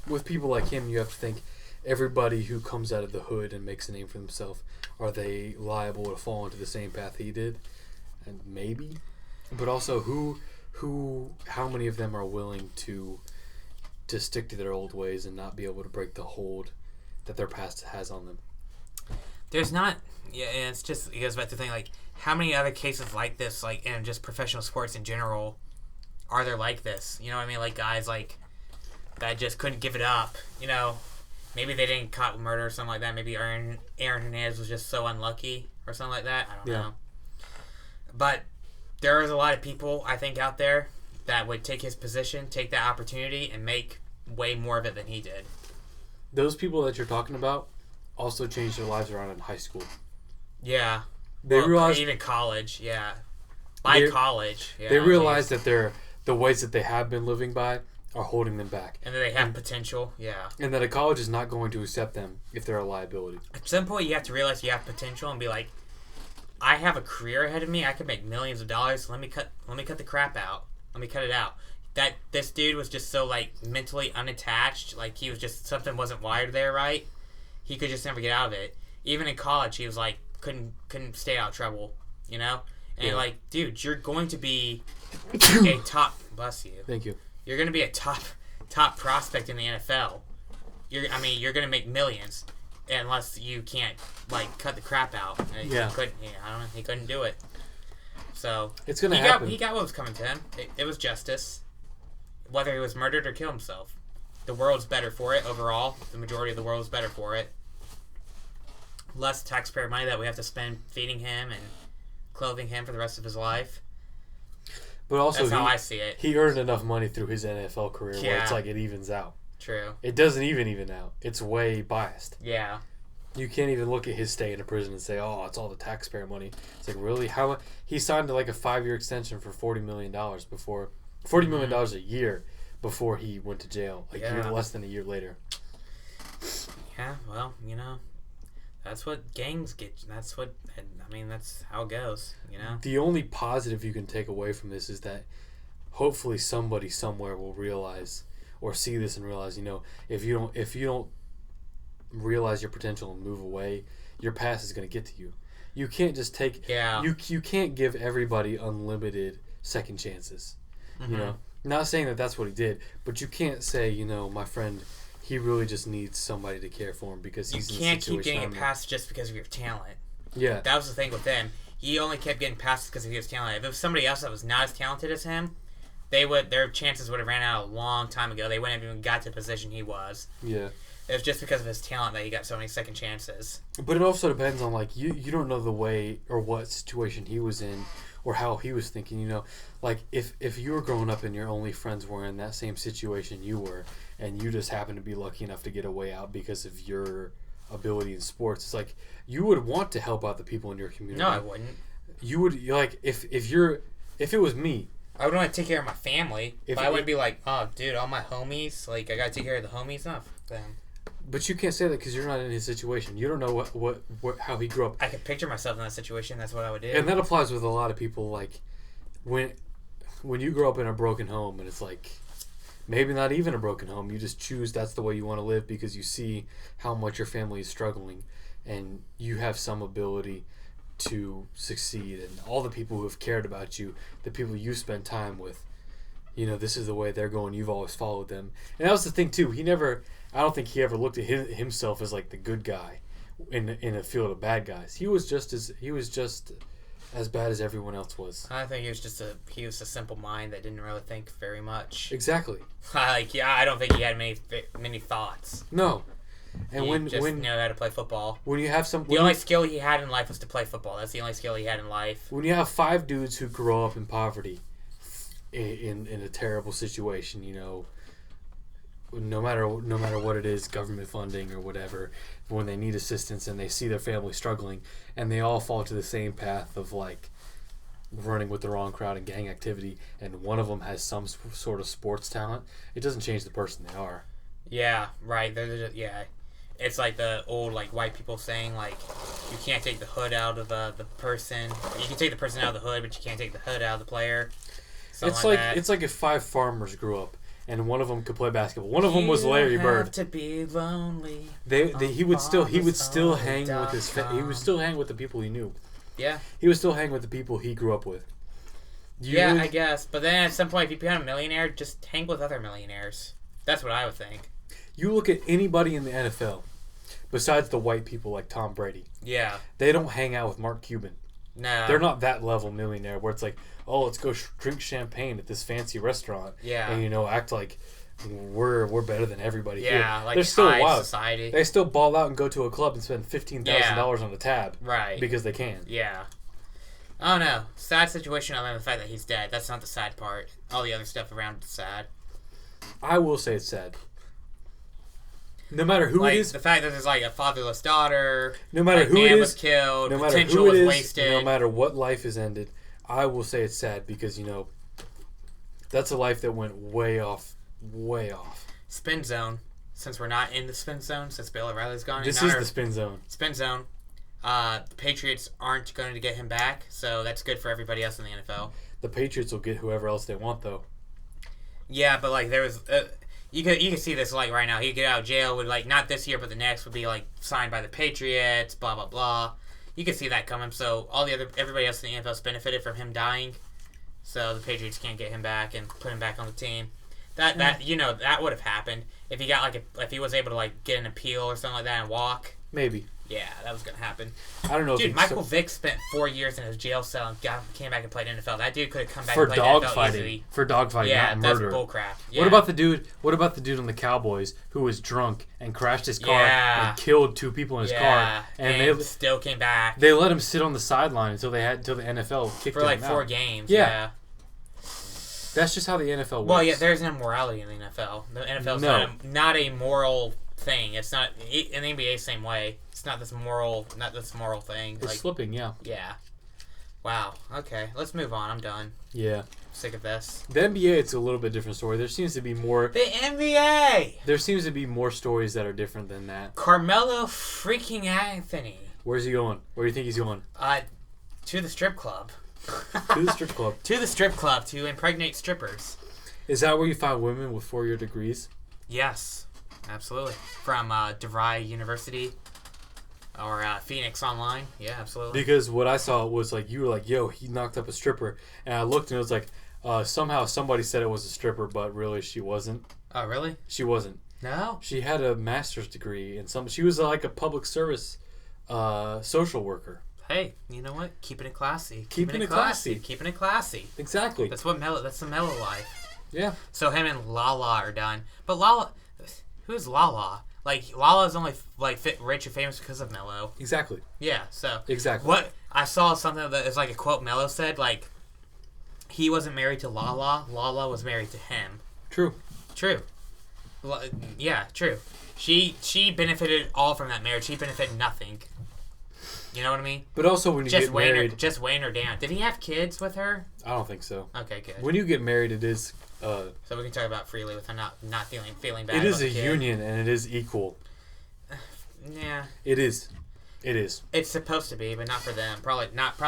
with people like him, you have to think everybody who comes out of the hood and makes a name for themselves, are they liable to fall into the same path he did? And maybe, but also how many of them are willing to stick to their old ways and not be able to break the hold that their past has on them? There's not. Yeah, and it's just, it goes back to the thing, like, how many other cases like this, like, in just professional sports in general, are there like this? You know what I mean? Like, guys, like, that just couldn't give it up. Maybe they didn't caught murder or something like that. Maybe Aaron Hernandez was just so unlucky or something like that. I don't know. But there is a lot of people, I think, out there that would take his position, take that opportunity, and make way more of it than he did. Those people that you're talking about also changed their lives around in high school. Yeah. They realized, even college, yeah. College, yeah. They realized that the ways that they have been living by are holding them back. And that they have potential, yeah. And that a college is not going to accept them if they're a liability. At some point, you have to realize you have potential and be like, I have a career ahead of me. I could make millions of dollars. Let me cut the crap out. Let me cut it out. This dude was just so, like, mentally unattached. Like, he was just, something wasn't wired there right. He could just never get out of it. Even in college, he was like, couldn't stay out of trouble, And like, dude, you're going to be a top. Bless you. Thank you. You're going to be a top prospect in the NFL. You're going to make millions, unless you can't, like, cut the crap out. He couldn't do it. So it's going to happen. He got what was coming to him. It was justice, whether he was murdered or killed himself. The world's better for it overall. The majority of the world is better for it. Less taxpayer money that we have to spend feeding him and clothing him for the rest of his life. But also, that's how I see it. He earned enough money through his NFL career where it's like it evens out. True. It doesn't even out. It's way biased. Yeah. You can't even look at his stay in a prison and say, "Oh, it's all the taxpayer money." It's like, really? How he signed like a 5-year extension for $40 million before $40 million a year before he went to jail. Less than a year later. Yeah. Well, that's what gangs get. That's how it goes, The only positive you can take away from this is that hopefully somebody somewhere will realize or see this and realize, if you don't realize your potential and move away, your past is going to get to you. You can't just take you can't give everybody unlimited second chances. Mm-hmm. Not saying that that's what he did, but you can't say, my friend, he really just needs somebody to care for him because he's in a situation. You can't keep getting it past just because of your talent. Yeah. That was the thing with him. He only kept getting past because of his talent. If it was somebody else that was not as talented as him, their chances would have ran out a long time ago. They wouldn't have even got to the position he was. Yeah. It was just because of his talent that he got so many second chances. But it also depends on, you don't know the way or what situation he was in or how he was thinking, If you were growing up and your only friends were in that same situation you were, and you just happened to be lucky enough to get a way out because of your ability in sports, it's like, you would want to help out the people in your community. No, I wouldn't. You would, if it was me, I would want to take care of my family, but I wouldn't be like, oh, dude, all my homies, I got to take care of the homies. No, them. But you can't say that because you're not in his situation. You don't know what how he grew up. I could picture myself in that situation. That's what I would do. And that applies with a lot of people. When you grow up in a broken home, and it's maybe not even a broken home, you just choose that's the way you want to live because you see how much your family is struggling, and you have some ability to succeed. And all the people who have cared about you, the people you spend time with, this is the way they're going. You've always followed them. And that was the thing too. I don't think he ever looked at himself as the good guy in a field of bad guys. He was just as bad as everyone else was. I think he was a simple mind that didn't really think very much. Exactly. I don't think he had many thoughts. No. And he when knew how to play football. When you have the only skill he had in life was to play football. That's the only skill he had in life. When you have 5 dudes who grow up in poverty, in a terrible situation, no matter what it is, government funding or whatever, when they need assistance and they see their family struggling, and they all fall to the same path of running with the wrong crowd and gang activity, and one of them has some sort of sports talent, it doesn't change the person they are. Yeah, right. It's like the old white people saying you can't take the hood out of the person. You can take the person out of the hood, but you can't take the hood out of the player. It's like if 5 farmers grew up and one of them could play basketball. One of them was Larry Bird. Have to be lonely. He would still hang with the people he knew. Yeah. He would still hang with the people he grew up with. I guess. But then at some point, if you become a millionaire, just hang with other millionaires. That's what I would think. You look at anybody in the NFL, besides the white people like Tom Brady. Yeah. They don't hang out with Mark Cuban. No. They're not that level millionaire where it's let's go drink champagne at this fancy restaurant. Yeah. And, act like we're better than everybody here. Yeah, they're still wild. Society. They still ball out and go to a club and spend $15,000 on a tab. Right. Because they can. Yeah. Oh, no. Sad situation other than the fact that he's dead. That's not the sad part. All the other stuff around is sad. I will say it's sad. No matter who it is. The fact that there's a fatherless daughter. No matter who it is. Was killed. No matter potential who it is. Was wasted. No matter what life has ended. I will say it's sad because, that's a life that went way off. Way off. Spin zone. Since we're not in the spin zone, since Bill O'Reilly's gone. This is the spin zone. Spin zone. The Patriots aren't going to get him back, so that's good for everybody else in the NFL. The Patriots will get whoever else they want, though. Yeah, but there was you could see this right now. He'd get out of jail would not this year, but the next would be signed by the Patriots. Blah blah blah. You could see that coming. So everybody else in the NFL's benefited from him dying. So the Patriots can't get him back and put him back on the team. That would have happened if he got if he was able to get an appeal or something like that and walk. Maybe. Yeah, that was gonna happen. I don't know. Dude, Michael Vick spent 4 years in his jail cell and came back and played NFL. That dude could have come back and played NFL easily. For dogfighting, not murder. That's bullcrap. Yeah. What about the dude on the Cowboys who was drunk and crashed his car and killed 2 people in his car, and they still came back. They let him sit on the sideline until the NFL kicked him out. For 4 games. Yeah. That's just how the NFL works. Well, yeah, there's no morality in the NFL. The NFL's not a moral thing. It's not in the NBA same way. It's not this moral thing. It's slipping, yeah. Yeah. Wow. Okay, let's move on. I'm done. Yeah. Sick of this. The NBA, it's a little bit different story. There seems to be more. The NBA. There seems to be more stories that are different than that. Carmelo freaking Anthony. Where's he going? Where do you think he's going? To the strip club. To the strip club. To the strip club to impregnate strippers. Is that where you find women with 4-year degrees? Yes, absolutely. From DeVry University or Phoenix Online. Yeah, absolutely. Because what I saw was you were yo, he knocked up a stripper. And I looked and it was Somehow somebody said it was a stripper, but really she wasn't. Oh, really? She wasn't. No? She had a master's degree in some. She was like a public service social worker. Hey, you know what? Keeping it classy. Keeping it classy. Keeping it classy. Exactly. That's the mellow life. Yeah. So him and Lala are done. But Lala, who's Lala? Like, Lala's only like rich and famous because of Mello. Exactly. Yeah. So exactly. What I saw something that is like a quote Mello said, like, he wasn't married to Lala. Lala was married to him. True. Yeah, true. She benefited all from that marriage. He benefited nothing. You know what I mean? But also when you get married... Just weighing her down. Did he have kids with her? I don't think so. Okay, good. When you get married, it is... so we can talk about freely with her not feeling bad. It is a kid. union, and it is equal. Yeah. It is. It's supposed to be, but not for them. Probably not.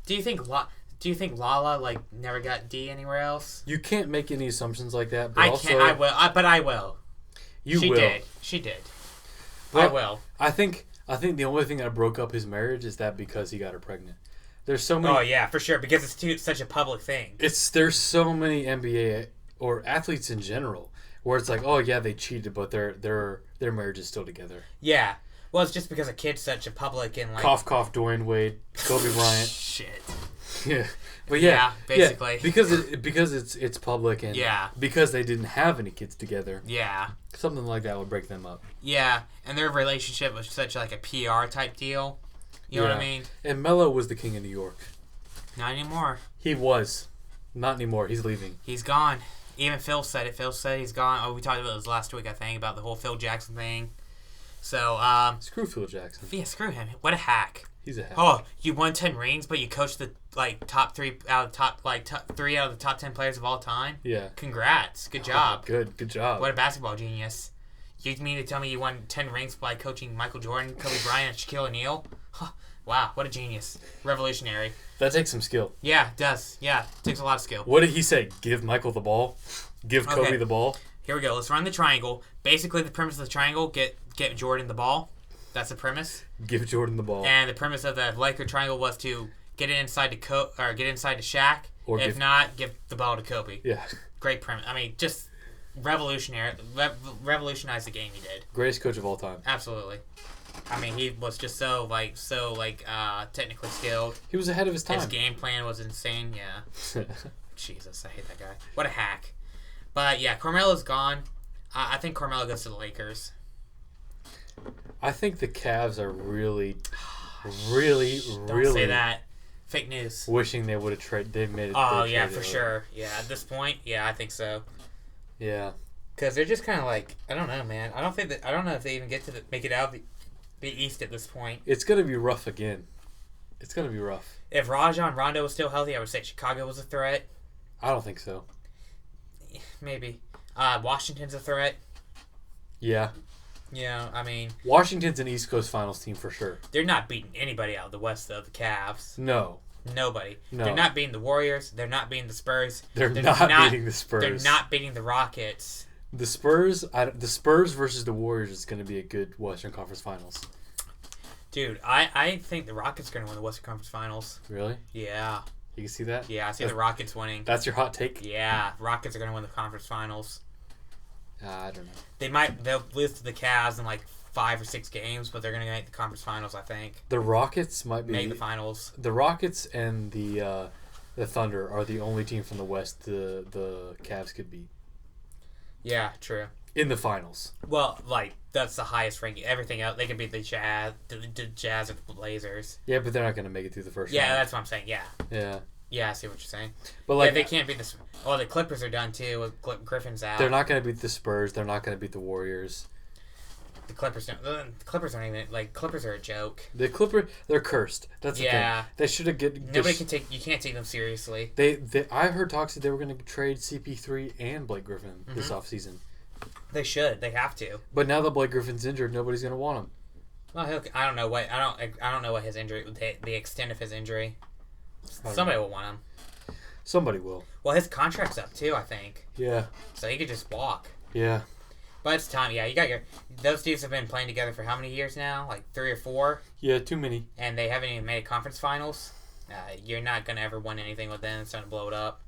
Do you think Lala like never got D anywhere else? You can't make any assumptions like that. But can't. I will. But I will. She will. She did. Well, I will. I think the only thing that broke up his marriage is that because he got her pregnant. There's so many. Oh yeah, for sure. Because it's such a public thing. There's so many NBA or athletes in general where it's like, oh yeah, they cheated, but their marriage is still together. Yeah. Well, it's just because a kid's such a public and like cough, Dwayne Wade, Kobe Bryant. Shit. Yeah. But yeah, basically. Yeah, because it's public and because they didn't have any kids together. Yeah. Something like that would break them up. Yeah, and their relationship was such like a PR type deal. You know what I mean? And Melo was the king of New York. Not anymore. He was. Not anymore. He's leaving. He's gone. Even Phil said it. Phil said he's gone. Oh, we talked about this last week, I think, about the whole Phil Jackson thing. So, screw Phil Jackson. Yeah, screw him. What a hack. He's a hack. Oh, you won 10 rings, but you coached the top 3 out of the top 10 players of all time? Yeah. Congrats. Good job. Good job. What a basketball genius. You mean to tell me you won 10 rings by coaching Michael Jordan, Kobe Bryant, and Shaquille O'Neal? Huh. Wow, what a genius. Revolutionary. That takes some skill. Yeah, it does. Yeah, it takes a lot of skill. What did he say? Give Michael the ball? Give Kobe the ball? Here we go. Let's run the triangle. Basically, the premise of the triangle, get Jordan the ball. That's the premise. Give Jordan the ball. And the premise of the Laker triangle was to get it inside to get inside to Shaq. Or if not, give the ball to Kobe. Yeah. Great premise. I mean, just revolutionized the game he did. Greatest coach of all time. Absolutely. I mean, he was just so technically skilled. He was ahead of his time. His game plan was insane. Yeah. Jesus, I hate that guy. What a hack. But yeah, Carmelo's gone. I think Carmelo goes to the Lakers. I think the Cavs are really Don't say that. Fake news. Wishing they would have traded. They made it. Oh yeah, for sure. Yeah, at this point, yeah, I think so. Yeah. Because they're just kind of like, I don't know, man. I don't know if they even get to make it out of the East at this point. It's gonna be rough again. It's gonna be rough. If Rajon Rondo was still healthy, I would say Chicago was a threat. I don't think so. Maybe. Washington's a threat. Yeah. Yeah, I mean... Washington's an East Coast Finals team for sure. They're not beating anybody out of the West, though. The Cavs. No. Nobody. No. They're not beating the Warriors. They're not beating the Spurs. They're not beating the Spurs. They're not beating the Rockets. The Spurs versus the Warriors is going to be a good Western Conference Finals. Dude, I think the Rockets are going to win the Western Conference Finals. Really? Yeah. You can see that? Yeah, I see the Rockets winning. That's your hot take? Yeah, Rockets are going to win the conference finals. I don't know. They'll lose to the Cavs in like 5 or 6 games, but they're going to make the conference finals, I think. The Rockets might be... Make the finals. The Rockets and the Thunder are the only team from the West the Cavs could beat. Yeah, true. In the finals. Well, like, that's the highest ranking. Everything else, they can beat the Jazz or the Blazers. Yeah, but they're not going to make it through the first round. Yeah, that's what I'm saying, yeah. Yeah. Yeah, I see what you're saying. But like, they can't beat the... Oh, the Clippers are done, too, with Griffin's out. They're not going to beat the Spurs. They're not going to beat the Warriors. The Clippers don't... The Clippers aren't even... Like, Clippers are a joke. They're cursed. That's the thing. They should have Nobody can take... You can't take them seriously. I heard talks that they were going to trade CP3 and Blake Griffin this offseason. They should. They have to. But now that Blake Griffin's injured, nobody's going to want him. Well, I don't know what... I don't know what his injury... The extent of his injury. Somebody will want him. Somebody will. Well, his contract's up, too, I think. Yeah. So he could just walk. Yeah. But it's time. Yeah, you got your... Those dudes have been playing together for how many years now? Like 3 or 4? Yeah, too many. And they haven't even made conference finals. You're not going to ever win anything with them. It's going to blow it up.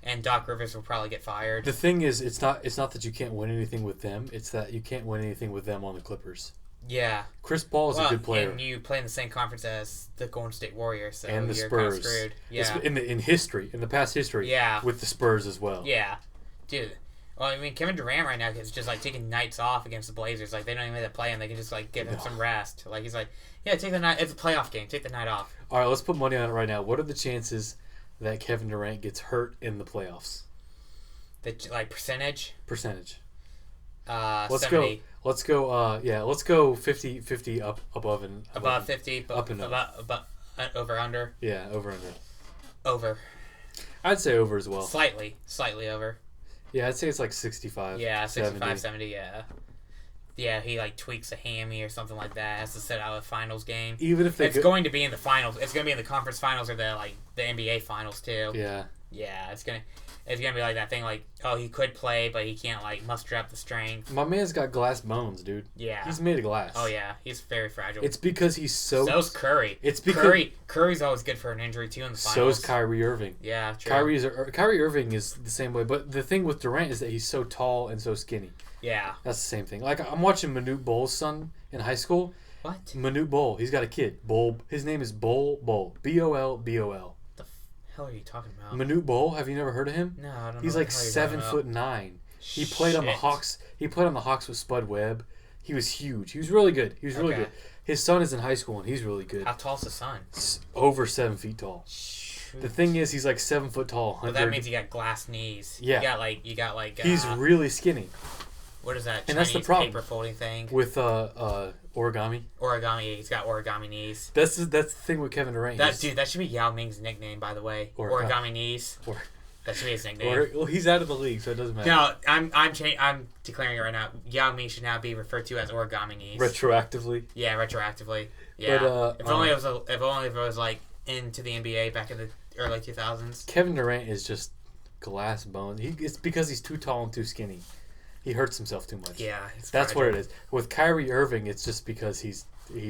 and Doc Rivers will probably get fired. The thing is, it's not that you can't win anything with them. It's that you can't win anything with them on the Clippers. Yeah. Chris Paul is a good player. And you play in the same conference as the Golden State Warriors, so and the you're Spurs. kind of screwed. Yeah. In the past history. Yeah. With the Spurs as well. Yeah. Dude. Well, I mean, Kevin Durant right now is just, like, taking nights off against the Blazers. Like, they don't even have to play him. They can just, like, give him some rest. Like, he's like, yeah, take the night. It's a playoff game. Take the night off. All right, let's put money on it right now. What are the chances that Kevin Durant gets hurt in the playoffs? The, like, percentage? Percentage. Let's 70. Let's go 50 up above and above 50, up and up. Above, over under. Yeah, over under. Over. I'd say over as well. Slightly over. Yeah, I'd say it's like 65. Yeah, 65, 70, yeah. Yeah, he like tweaks a hammy or something like that. Has to sit out a finals game. Even if it's going to be in the finals. It's going to be in the conference finals or the NBA finals too. Yeah. Yeah, it's gonna be like that thing. Like, oh, he could play, but he can't like muster up the strength. My man's got glass bones, dude. Yeah. He's made of glass. Oh yeah, he's very fragile. It's because he's So's Curry. It's because Curry's always good for an injury too in the finals. So's Kyrie Irving. Yeah, true. Kyrie Irving is the same way, but the thing with Durant is that he's so tall and so skinny. Yeah. That's the same thing. Like, I'm watching Manute Bol's son in high school. What? Manute Bol. He's got a kid. Bol. His name is Bol. Bolbol. The hell are you talking about? Manute Bol. Have you never heard of him? No, I don't know. He's like 7'9". He played on the Hawks. He played on the Hawks with Spud Webb. He was huge. He was really good. Good. His son is in high school and he's really good. How tall's the son? Over 7 feet tall. Shoot. The thing is, he's like 7 foot tall. Well, that means you got glass knees. Yeah. You got like. He's really skinny. What is that? And Chinese that's the problem. Paper folding thing. With origami. Origami. He's got origami knees. That's the thing with Kevin Durant. That should be Yao Ming's nickname, by the way. Origami knees. That should be his nickname. Well, he's out of the league, so it doesn't matter. No, I'm declaring it right now. Yao Ming should now be referred to as origami knees. Retroactively. Yeah, retroactively. Yeah. But, if only it was like into the NBA back in the early 2000s. Kevin Durant is just glass bones. It's because he's too tall and too skinny. He hurts himself too much. Yeah, that's what it is. With Kyrie Irving, it's just because he's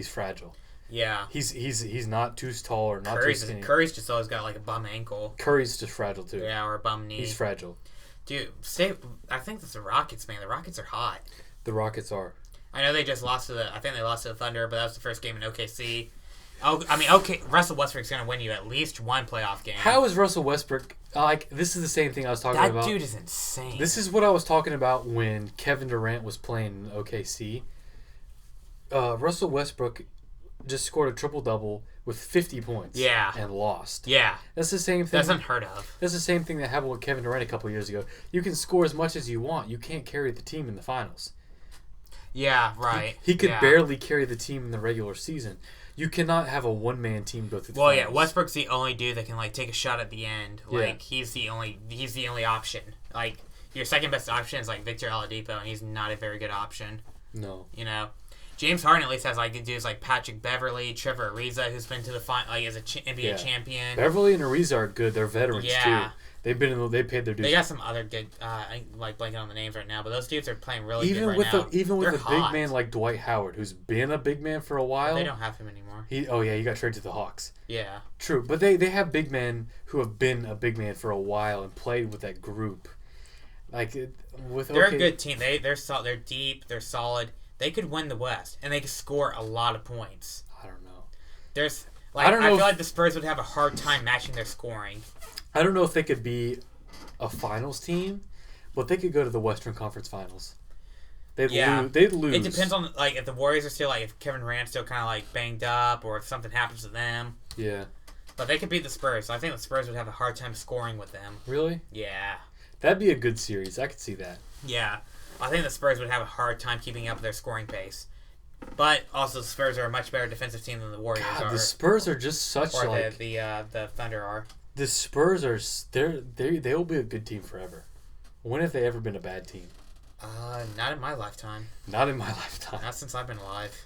fragile. Yeah, he's not too tall or not too skinny. Curry's just always got like a bum ankle. Curry's just fragile too. Yeah, or a bum knee. He's fragile. Dude, I think that's the Rockets, man. The Rockets are hot. The Rockets are. I know they just lost to I think they lost to the Thunder, but that was the first game in OKC. Oh, I mean, okay, Russell Westbrook's gonna win you at least one playoff game. How is Russell Westbrook like? This is the same thing I was talking about. That dude is insane. This is what I was talking about when Kevin Durant was playing in OKC. Russell Westbrook just scored a triple-double with 50 points. Yeah. And lost. Yeah. That's the same thing. That's unheard of. That's the same thing that happened with Kevin Durant a couple years ago. You can score as much as you want. You can't carry the team in the finals. Yeah, right. He could barely carry the team in the regular season. You cannot have a one-man team go through the finals. Yeah, Westbrook's the only dude that can like take a shot at the end. Like he's the only option. Like your second best option is like Victor Oladipo, and he's not a very good option. No. You know, James Harden at least has like dudes like Patrick Beverly, Trevor Ariza, who's been to the final, like as a NBA champion. Beverly and Ariza are good. They're veterans too. They paid their dues. They got some other good, I like blanking on the names right now, but those dudes are playing really good right now. Even with a big man like Dwight Howard, who's been a big man for a while. They don't have him anymore. He got traded to the Hawks. Yeah. True, but they have big men who have been a big man for a while and played with that group. They're a good team. They're deep. They're solid. They could win the West, and they could score a lot of points. I don't know. I feel like the Spurs would have a hard time matching their scoring. I don't know if they could be a finals team, but they could go to the Western Conference Finals. They'd lose. It depends on if the Warriors are still if Kevin Durant's still kind of banged up, or if something happens to them. Yeah. But they could beat the Spurs. So I think the Spurs would have a hard time scoring with them. Really? Yeah. That'd be a good series. I could see that. Yeah. I think the Spurs would have a hard time keeping up their scoring pace. But also, the Spurs are a much better defensive team than the Warriors are. The Spurs are just such the Thunder are. The Spurs are they will be a good team forever. When have they ever been a bad team? Not in my lifetime. Not in my lifetime. Not since I've been alive.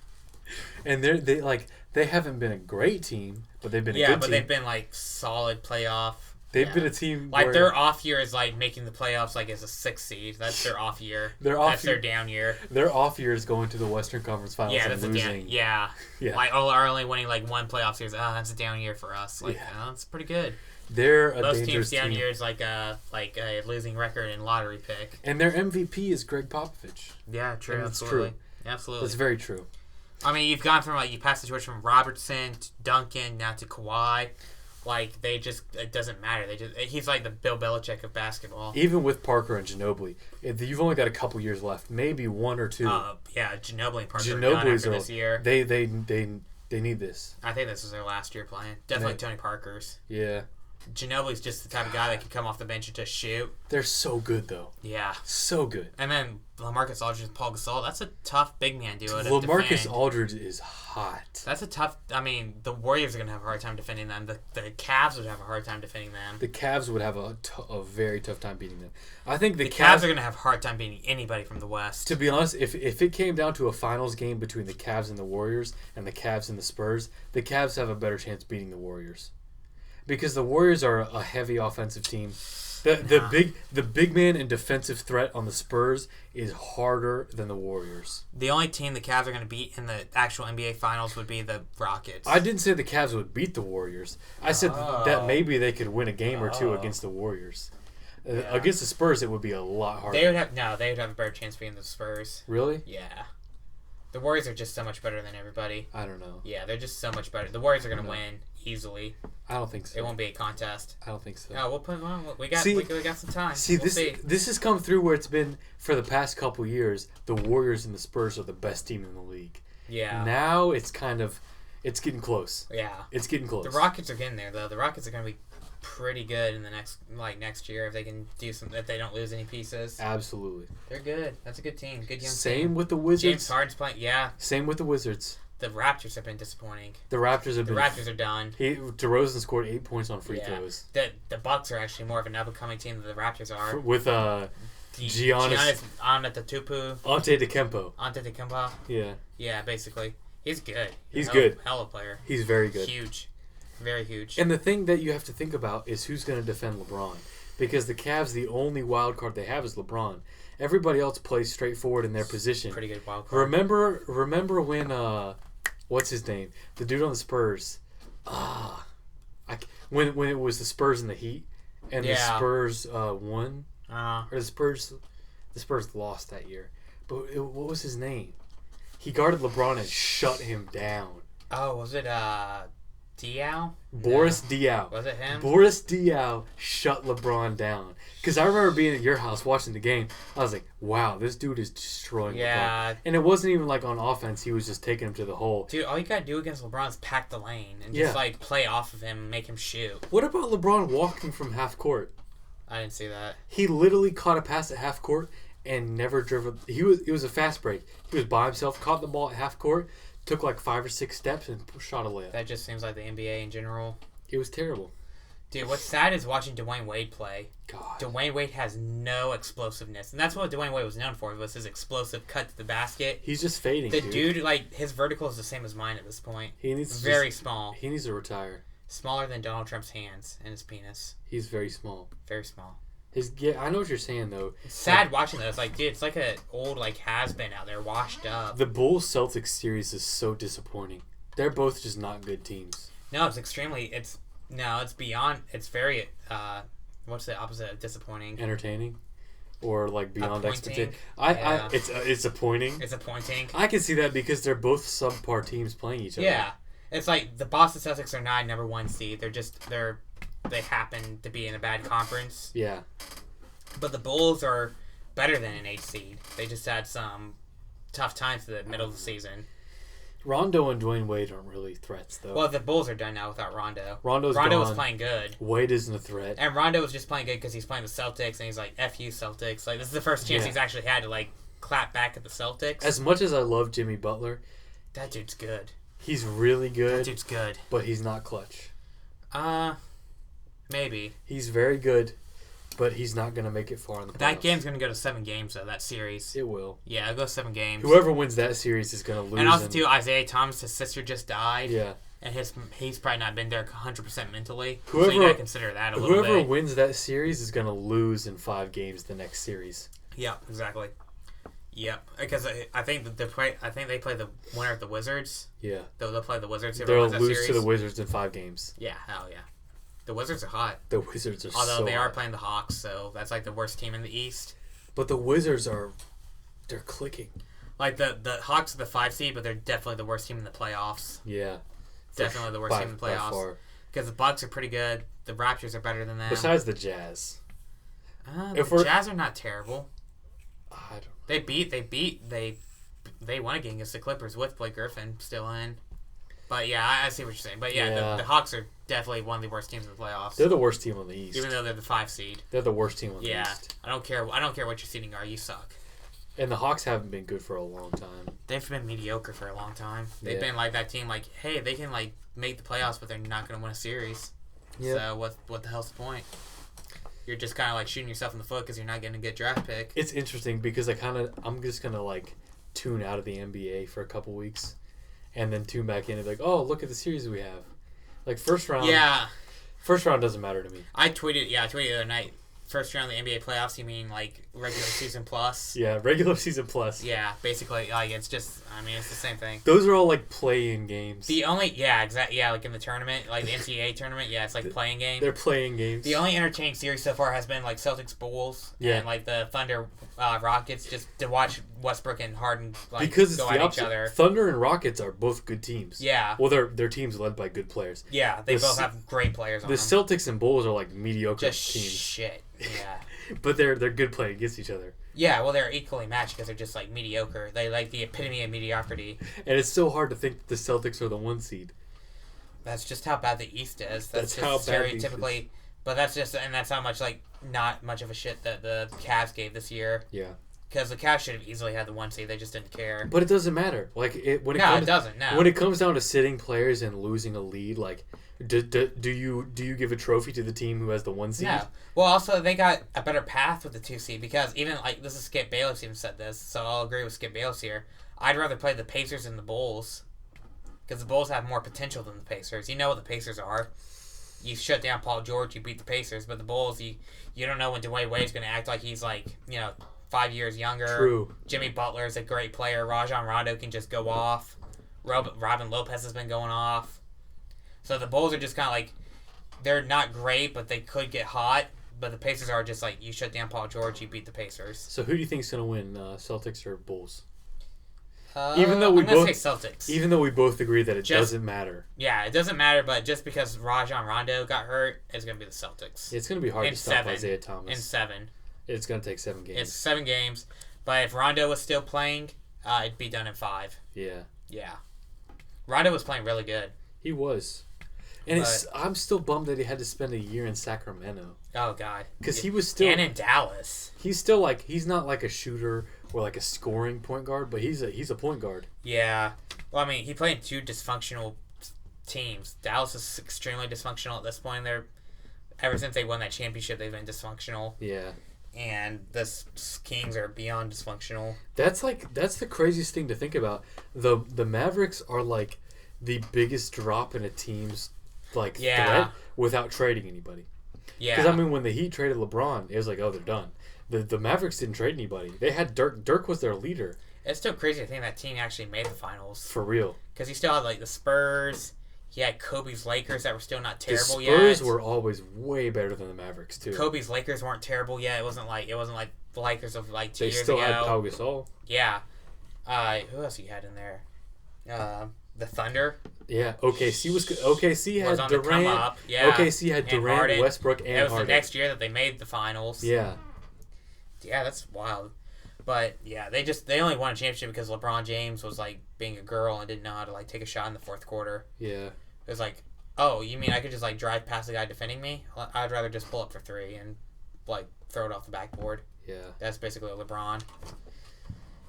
And they haven't been a great team, but they've been a good team. Yeah, but they've been solid playoff. They've been a team like their off year is like making the playoffs like as a 6th seed. That's their off year. Their down year. Their off year is going to the Western Conference Finals and losing. Yeah. Like are only winning like one playoff series. That's a down year for us. Like that's pretty good. They're a most dangerous teams down team. years like a losing record and lottery pick. And their MVP is Greg Popovich. Yeah, true. And absolutely. It's true. Absolutely. That's very true. I mean, you've gone from you passed the torch from Robertson to Duncan now to Kawhi. Like it doesn't matter. He's like the Bill Belichick of basketball. Even with Parker and Ginobili, you've only got a couple years left, maybe 1 or 2. Ginobili and Parker are done after this year. They need this. I think this is their last year playing. Definitely Tony Parker's. Yeah. Ginobili's just the type of guy that can come off the bench and just shoot. They're so good, though. Yeah. So good. And then LaMarcus Aldridge and Paul Gasol, that's a tough big man duo to LaMarcus defend. Aldridge is hot. That's a tough... I mean, the Warriors are going to have a hard time defending them. The Cavs would have a hard time defending them. The Cavs would have a very tough time beating them. I think the Cavs are going to have a hard time beating anybody from the West. To be honest, if it came down to a finals game between the Cavs and the Warriors and the Cavs and the Spurs, the Cavs have a better chance beating the Warriors. Because the Warriors are a heavy offensive team. The big man and defensive threat on the Spurs is harder than the Warriors. The only team the Cavs are going to beat in the actual NBA Finals would be the Rockets. I didn't say the Cavs would beat the Warriors. I said that maybe they could win a game or two against the Warriors. Against the Spurs, it would be a lot harder. They would have a better chance beating the Spurs. Really? Yeah. The Warriors are just so much better than everybody. I don't know. Yeah, they're just so much better. The Warriors are going to win easily. I don't think so. It won't be a contest. I don't think so. Oh, we'll put on. We got some time. This has come through where it's been for the past couple years. The Warriors and the Spurs are the best team in the league. Yeah. Now it's getting close. Yeah. It's getting close. The Rockets are getting there though. The Rockets are going to be pretty good in the next year if they can if they don't lose any pieces. Absolutely. They're good. That's a good team. Good young team. Same with the Wizards. James Harden's playing. Yeah. Same with the Wizards. The Raptors have been disappointing. The Raptors are done. DeRozan scored 8 points on free throws. The Bucks are actually more of an up-and-coming team than the Raptors are. With Giannis Antetokounmpo. Yeah. Yeah, basically. He's good. He's good. Hell of a player. He's very good. Huge. Very huge. And the thing that you have to think about is who's going to defend LeBron. Because the Cavs, the only wild card they have is LeBron. Everybody else plays straightforward in their position. Pretty good wild card. Remember when what's his name? The dude on the Spurs. When it was the Spurs and the Heat, and the Spurs won, or the Spurs lost that year. But what was his name? He guarded LeBron and shut him down. Oh, was it Diaw? Boris Diaw. Was it him? Boris Diaw shut LeBron down. Because I remember being at your house watching the game. I was like, wow, this dude is destroying LeBron. And it wasn't even like on offense. He was just taking him to the hole. Dude, all you got to do against LeBron is pack the lane and just play off of him and make him shoot. What about LeBron walking from half court? I didn't see that. He literally caught a pass at half court and never dribbled. It was a fast break. He was by himself, caught the ball at half court, took like 5 or 6 steps and shot a layup. That just seems like the NBA in general. It was terrible. Dude, what's sad is watching Dwayne Wade play. God. Dwayne Wade has no explosiveness. And that's what Dwayne Wade was known for, was his explosive cut to the basket. He's just fading, The dude, like, his vertical is the same as mine at this point. He needs very small. He needs to retire. Smaller than Donald Trump's hands and his penis. He's very small. Very small. I know what you're saying, though. It's sad watching those. Like, dude, it's like an old, like, has-been out there, washed up. The Bulls-Celtics series is so disappointing. They're both just not good teams. No, it's beyond, it's very, what's the opposite of disappointing? Entertaining? Or, like, beyond expectation. It's appointing. It's appointing. I can see that because they're both subpar teams playing each other. Yeah. It's like, the Boston Celtics are not number 1 seed. They happen to be in a bad conference. Yeah. But the Bulls are better than an 8 seed. They just had some tough times at the middle of the season. Rondo and Dwayne Wade aren't really threats, though. Well, the Bulls are done now without Rondo. Rondo was playing good. Wade isn't a threat. And Rondo was just playing good because he's playing the Celtics, and he's like, F you, Celtics. Like, this is the first chance he's actually had to, like, clap back at the Celtics. As much as I love Jimmy Butler, that dude's good. He's really good. That dude's good. But he's not clutch. Maybe. He's very good, but he's not going to make it far in the playoffs. That game's going to go to 7 games, though, that series. It will. Yeah, it'll go 7 games. Whoever wins that series is going to lose. And also, too, Isaiah Thomas, his sister just died. Yeah. and he's probably not been there 100% mentally. Whoever, so you gotta consider that a little bit. Whoever wins that series is gonna lose in 5 games the next series. Yeah, exactly. Yep, because I think they play the winner of the Wizards. Yeah, they'll play the Wizards. They'll lose to the Wizards in 5 games. Yeah, hell yeah. The Wizards are hot. The Wizards are Although they are hot. playing the Hawks, so that's like the worst team in the East. But the Wizards they're clicking. Like the Hawks are the 5 seed, but they're definitely the worst team in the playoffs. Yeah. Definitely the worst team in the playoffs. Because the Bucks are pretty good. The Raptors are better than them. Besides the Jazz. The Jazz are not terrible. I don't know. They won a game against the Clippers with Blake Griffin still in. But yeah, I see what you're saying. But yeah, the Hawks are definitely one of the worst teams in the playoffs. They're the worst team on the East. Even though they're the 5 seed. They're the worst team on the East. Yeah, I don't care what your seeding are. You suck. And the Hawks haven't been good for a long time. They've been mediocre for a long time. They've been like that team. Like, hey, they can like make the playoffs, but they're not going to win a series. Yep. So what the hell's the point? You're just kind of like shooting yourself in the foot because you're not getting a good draft pick. It's interesting because I'm just gonna like tune out of the NBA for a couple weeks, and then tune back in and be like, oh, look at the series we have. Like first round. Yeah. First round doesn't matter to me. I tweeted the other night. First round of the NBA playoffs, you mean like regular season plus? Yeah, regular season plus. Yeah, basically, like it's just, it's the same thing. Those are all like play-in games. Like in the tournament, like the NCAA tournament, it's like playing games. They're playing games. The only entertaining series so far has been like Celtics Bulls and like the Thunder Rockets, just to watch Westbrook and Harden because go it's at each other. Thunder and Rockets are both good teams. Yeah. Well, they're teams led by good players. Yeah, they both have great players on them. The Celtics and Bulls are like mediocre just teams. Shit. Yeah. But they're good playing against each other. Yeah, well, they're equally matched because they're just like mediocre. They like the epitome of mediocrity. And it's so hard to think that the Celtics are the 1 seed. That's just how bad the East is. That's how just bad stereotypically. But that's how much not much of a shit that the Cavs gave this year. Yeah. Because the Cavs should have easily had the 1 seed. They just didn't care. But it doesn't matter. It doesn't. No. When it comes down to sitting players and losing a lead, like. Do you give a trophy to the team who has the 1 seed? No. Well, also they got a better path with the 2 seed because even this is Skip Bayless even said this, so I'll agree with Skip Bayless here. I'd rather play the Pacers than the Bulls because the Bulls have more potential than the Pacers. You know what the Pacers are. You shut down Paul George, you beat the Pacers, but the Bulls, you don't know when Dwayne Wade's going to act like he's 5 years younger. True. Jimmy Butler is a great player. Rajon Rondo can just go off. Robin Lopez has been going off. So the Bulls are just kind of they're not great, but they could get hot. But the Pacers are just you shut down Paul George, you beat the Pacers. So who do you think is going to win, Celtics or Bulls? I'm going to say Celtics. Even though we both agree that it doesn't matter. Yeah, it doesn't matter, but just because Rajon Rondo got hurt, it's going to be the Celtics. It's going to be hard to stop Isaiah Thomas. In 7. It's going to take 7 games. It's 7 games. But if Rondo was still playing, it'd be done in 5. Yeah. Yeah. Rondo was playing really good. He was. And I'm still bummed that he had to spend a year in Sacramento. Oh, God. Because he was still... And in Dallas. He's still he's not like a shooter or like a scoring point guard, but he's a point guard. Yeah. Well, he played in 2 dysfunctional teams. Dallas is extremely dysfunctional at this point. Ever since they won that championship, they've been dysfunctional. Yeah. And the Kings are beyond dysfunctional. That's the craziest thing to think about. The Mavericks are the biggest drop in a team's threat without trading anybody. Yeah. Because when the Heat traded LeBron, it was they're done. The Mavericks didn't trade anybody. They had Dirk. Dirk was their leader. It's still crazy to think that team actually made the finals. For real. Because he still had the Spurs. He had Kobe's Lakers that were still not terrible yet. The Spurs were always way better than the Mavericks too. Kobe's Lakers weren't terrible yet. It wasn't like the Lakers of 2 years ago. They still had Pau Gasol. Yeah. Who else he had in there? The Thunder. Yeah, OKC had Durant. Up. Yeah. OKC had Durant, Harden. Westbrook, and Harden. It was the next year that they made the finals. Yeah. Yeah, that's wild. But yeah, they only won a championship because LeBron James was being a girl and didn't know how to take a shot in the 4th quarter. Yeah. It was oh, you mean I could just drive past the guy defending me? I'd rather just pull up for 3 and throw it off the backboard. Yeah. That's basically LeBron.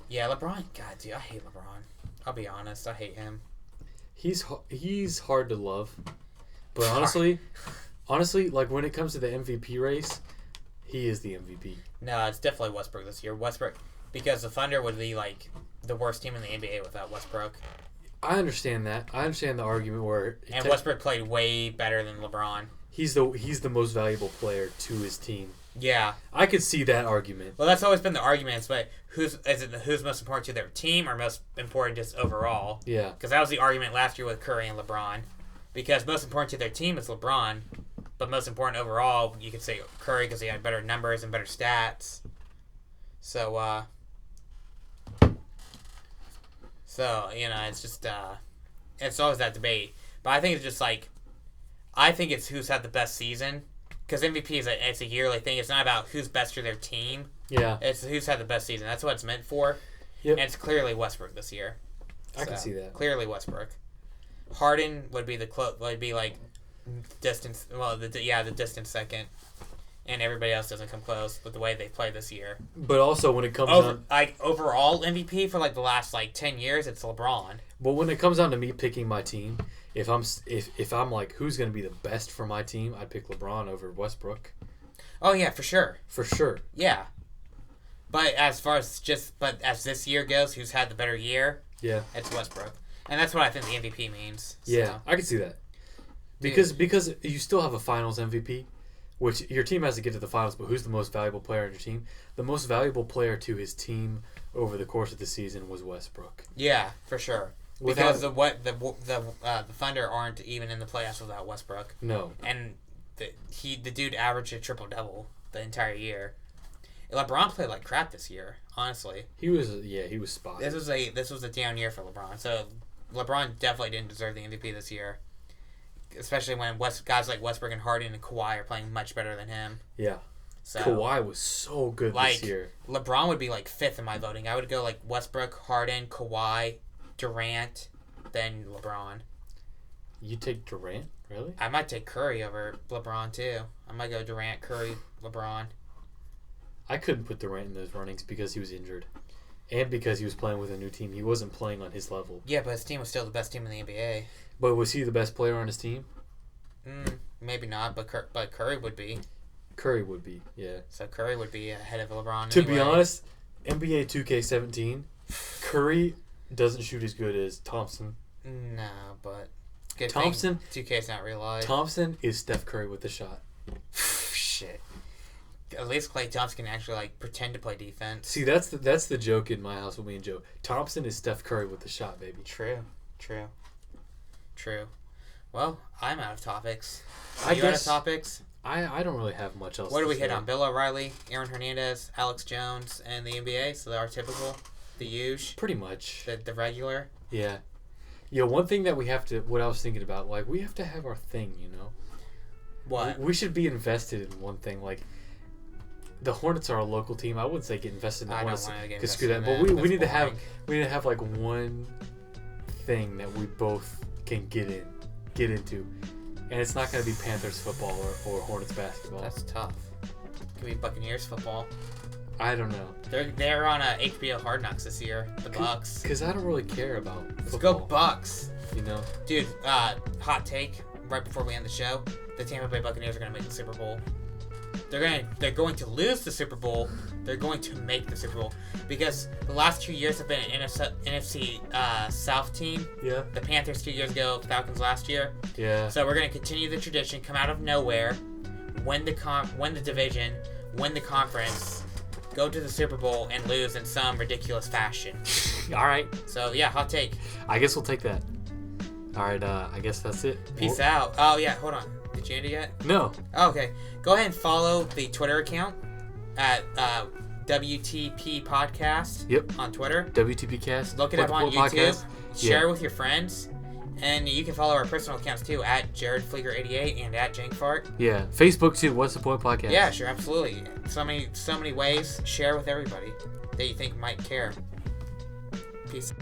Yeah, LeBron. God, dude, I hate LeBron. I'll be honest, I hate him. He's hard to love, but honestly, when it comes to the MVP race, he is the MVP. No, it's definitely Westbrook this year. Westbrook, because the Thunder would be the worst team in the NBA without Westbrook. I understand that. I understand the argument where And Westbrook played way better than LeBron. he's the most valuable player to his team. Yeah. I could see that argument. Well, that's always been the argument. But who's most important to their team or most important just overall? Yeah. Because that was the argument last year with Curry and LeBron. Because most important to their team is LeBron, but most important overall, you could say Curry because he had better numbers and better stats. So it's just it's always that debate. But I think it's just like, I think it's who's had the best season. Because MVP it's a yearly thing. It's not about who's best for their team. Yeah. It's who's had the best season. That's what it's meant for. Yep. And it's clearly Westbrook this year. I can see that. Clearly Westbrook. Harden would be like distance. Well, the distance second, and everybody else doesn't come close with the way they play this year. But also when it comes on, overall MVP for like the last 10 years, it's LeBron. But when it comes down to me picking my team, if I'm like who's going to be the best for my team, I'd pick LeBron over Westbrook. Oh yeah, for sure. For sure. Yeah. But as as this year goes, who's had the better year? Yeah. It's Westbrook. And that's what I think the MVP means. So. Yeah, I can see that. Because you still have a finals MVP, which your team has to get to the finals, but who's the most valuable player on your team? The most valuable player to his team over the course of the season was Westbrook. Yeah, for sure. Because the Thunder aren't even in the playoffs without Westbrook. No. And the dude averaged a triple-double the entire year. LeBron played like crap this year, honestly. He was spotty. This was a down year for LeBron. So LeBron definitely didn't deserve the MVP this year. Especially when guys like Westbrook and Harden and Kawhi are playing much better than him. Yeah. So, Kawhi was so good this year. LeBron would be fifth in my voting. I would go Westbrook, Harden, Kawhi, Durant, then LeBron. You take Durant? Really? I might take Curry over LeBron too. I might go Durant, Curry, LeBron. I couldn't put Durant in those runnings because he was injured. And because he was playing with a new team. He wasn't playing on his level. Yeah, but his team was still the best team in the NBA. But was he the best player on his team? Maybe not, but Curry would be. Curry would be, yeah. So Curry would be ahead of LeBron To be honest, NBA 2K17, Curry doesn't shoot as good as Thompson. No, but... Thompson... 2K's not real life. Thompson is Steph Curry with the shot. Shit. At least Klay Thompson can actually pretend to play defense. See, that's the joke in my house with me and Joe. Thompson is Steph Curry with the shot, baby. True. Well, I'm out of topics. Are you out of topics? I don't really have much else. What do we hit on? Bill O'Reilly, Aaron Hernandez, Alex Jones, and the NBA. So our typical, the usual. Pretty much. The regular. Yeah. Yeah. One thing that what I was thinking about, we have to have our thing, What? We should be invested in one thing, The Hornets are a local team. I wouldn't say get invested in the Hornets because screw that. But we need to have one thing that we both can get into, and it's not going to be Panthers football or Hornets basketball. That's tough. Could be Buccaneers football. I don't know. They're on HBO Hard Knocks this year. The Bucks. Because I don't really care about football. Let's go Bucks. Dude. Hot take right before we end the show: the Tampa Bay Buccaneers are going to make the Super Bowl. They're going to lose the Super Bowl. They're going to make the Super Bowl because the last 2 years have been an NFC South team. Yeah. The Panthers 2 years ago, Falcons last year. Yeah. So we're going to continue the tradition, come out of nowhere, win the division, win the conference, go to the Super Bowl, and lose in some ridiculous fashion. All right. So yeah, hot take. I guess we'll take that. All right. I guess that's it. Peace out. Oh yeah, hold on. Did you end it yet? No. Oh, okay. Go ahead and follow the Twitter account at WTP Podcast. Yep. On Twitter. WTP Cast. Look it up on YouTube. Podcast. Share it with your friends. And you can follow our personal accounts too at JaredFleeger88 and at JankFart. Yeah. Facebook too. What's the Point Podcast? Yeah, sure, absolutely. So many ways. Share with everybody that you think might care. Peace.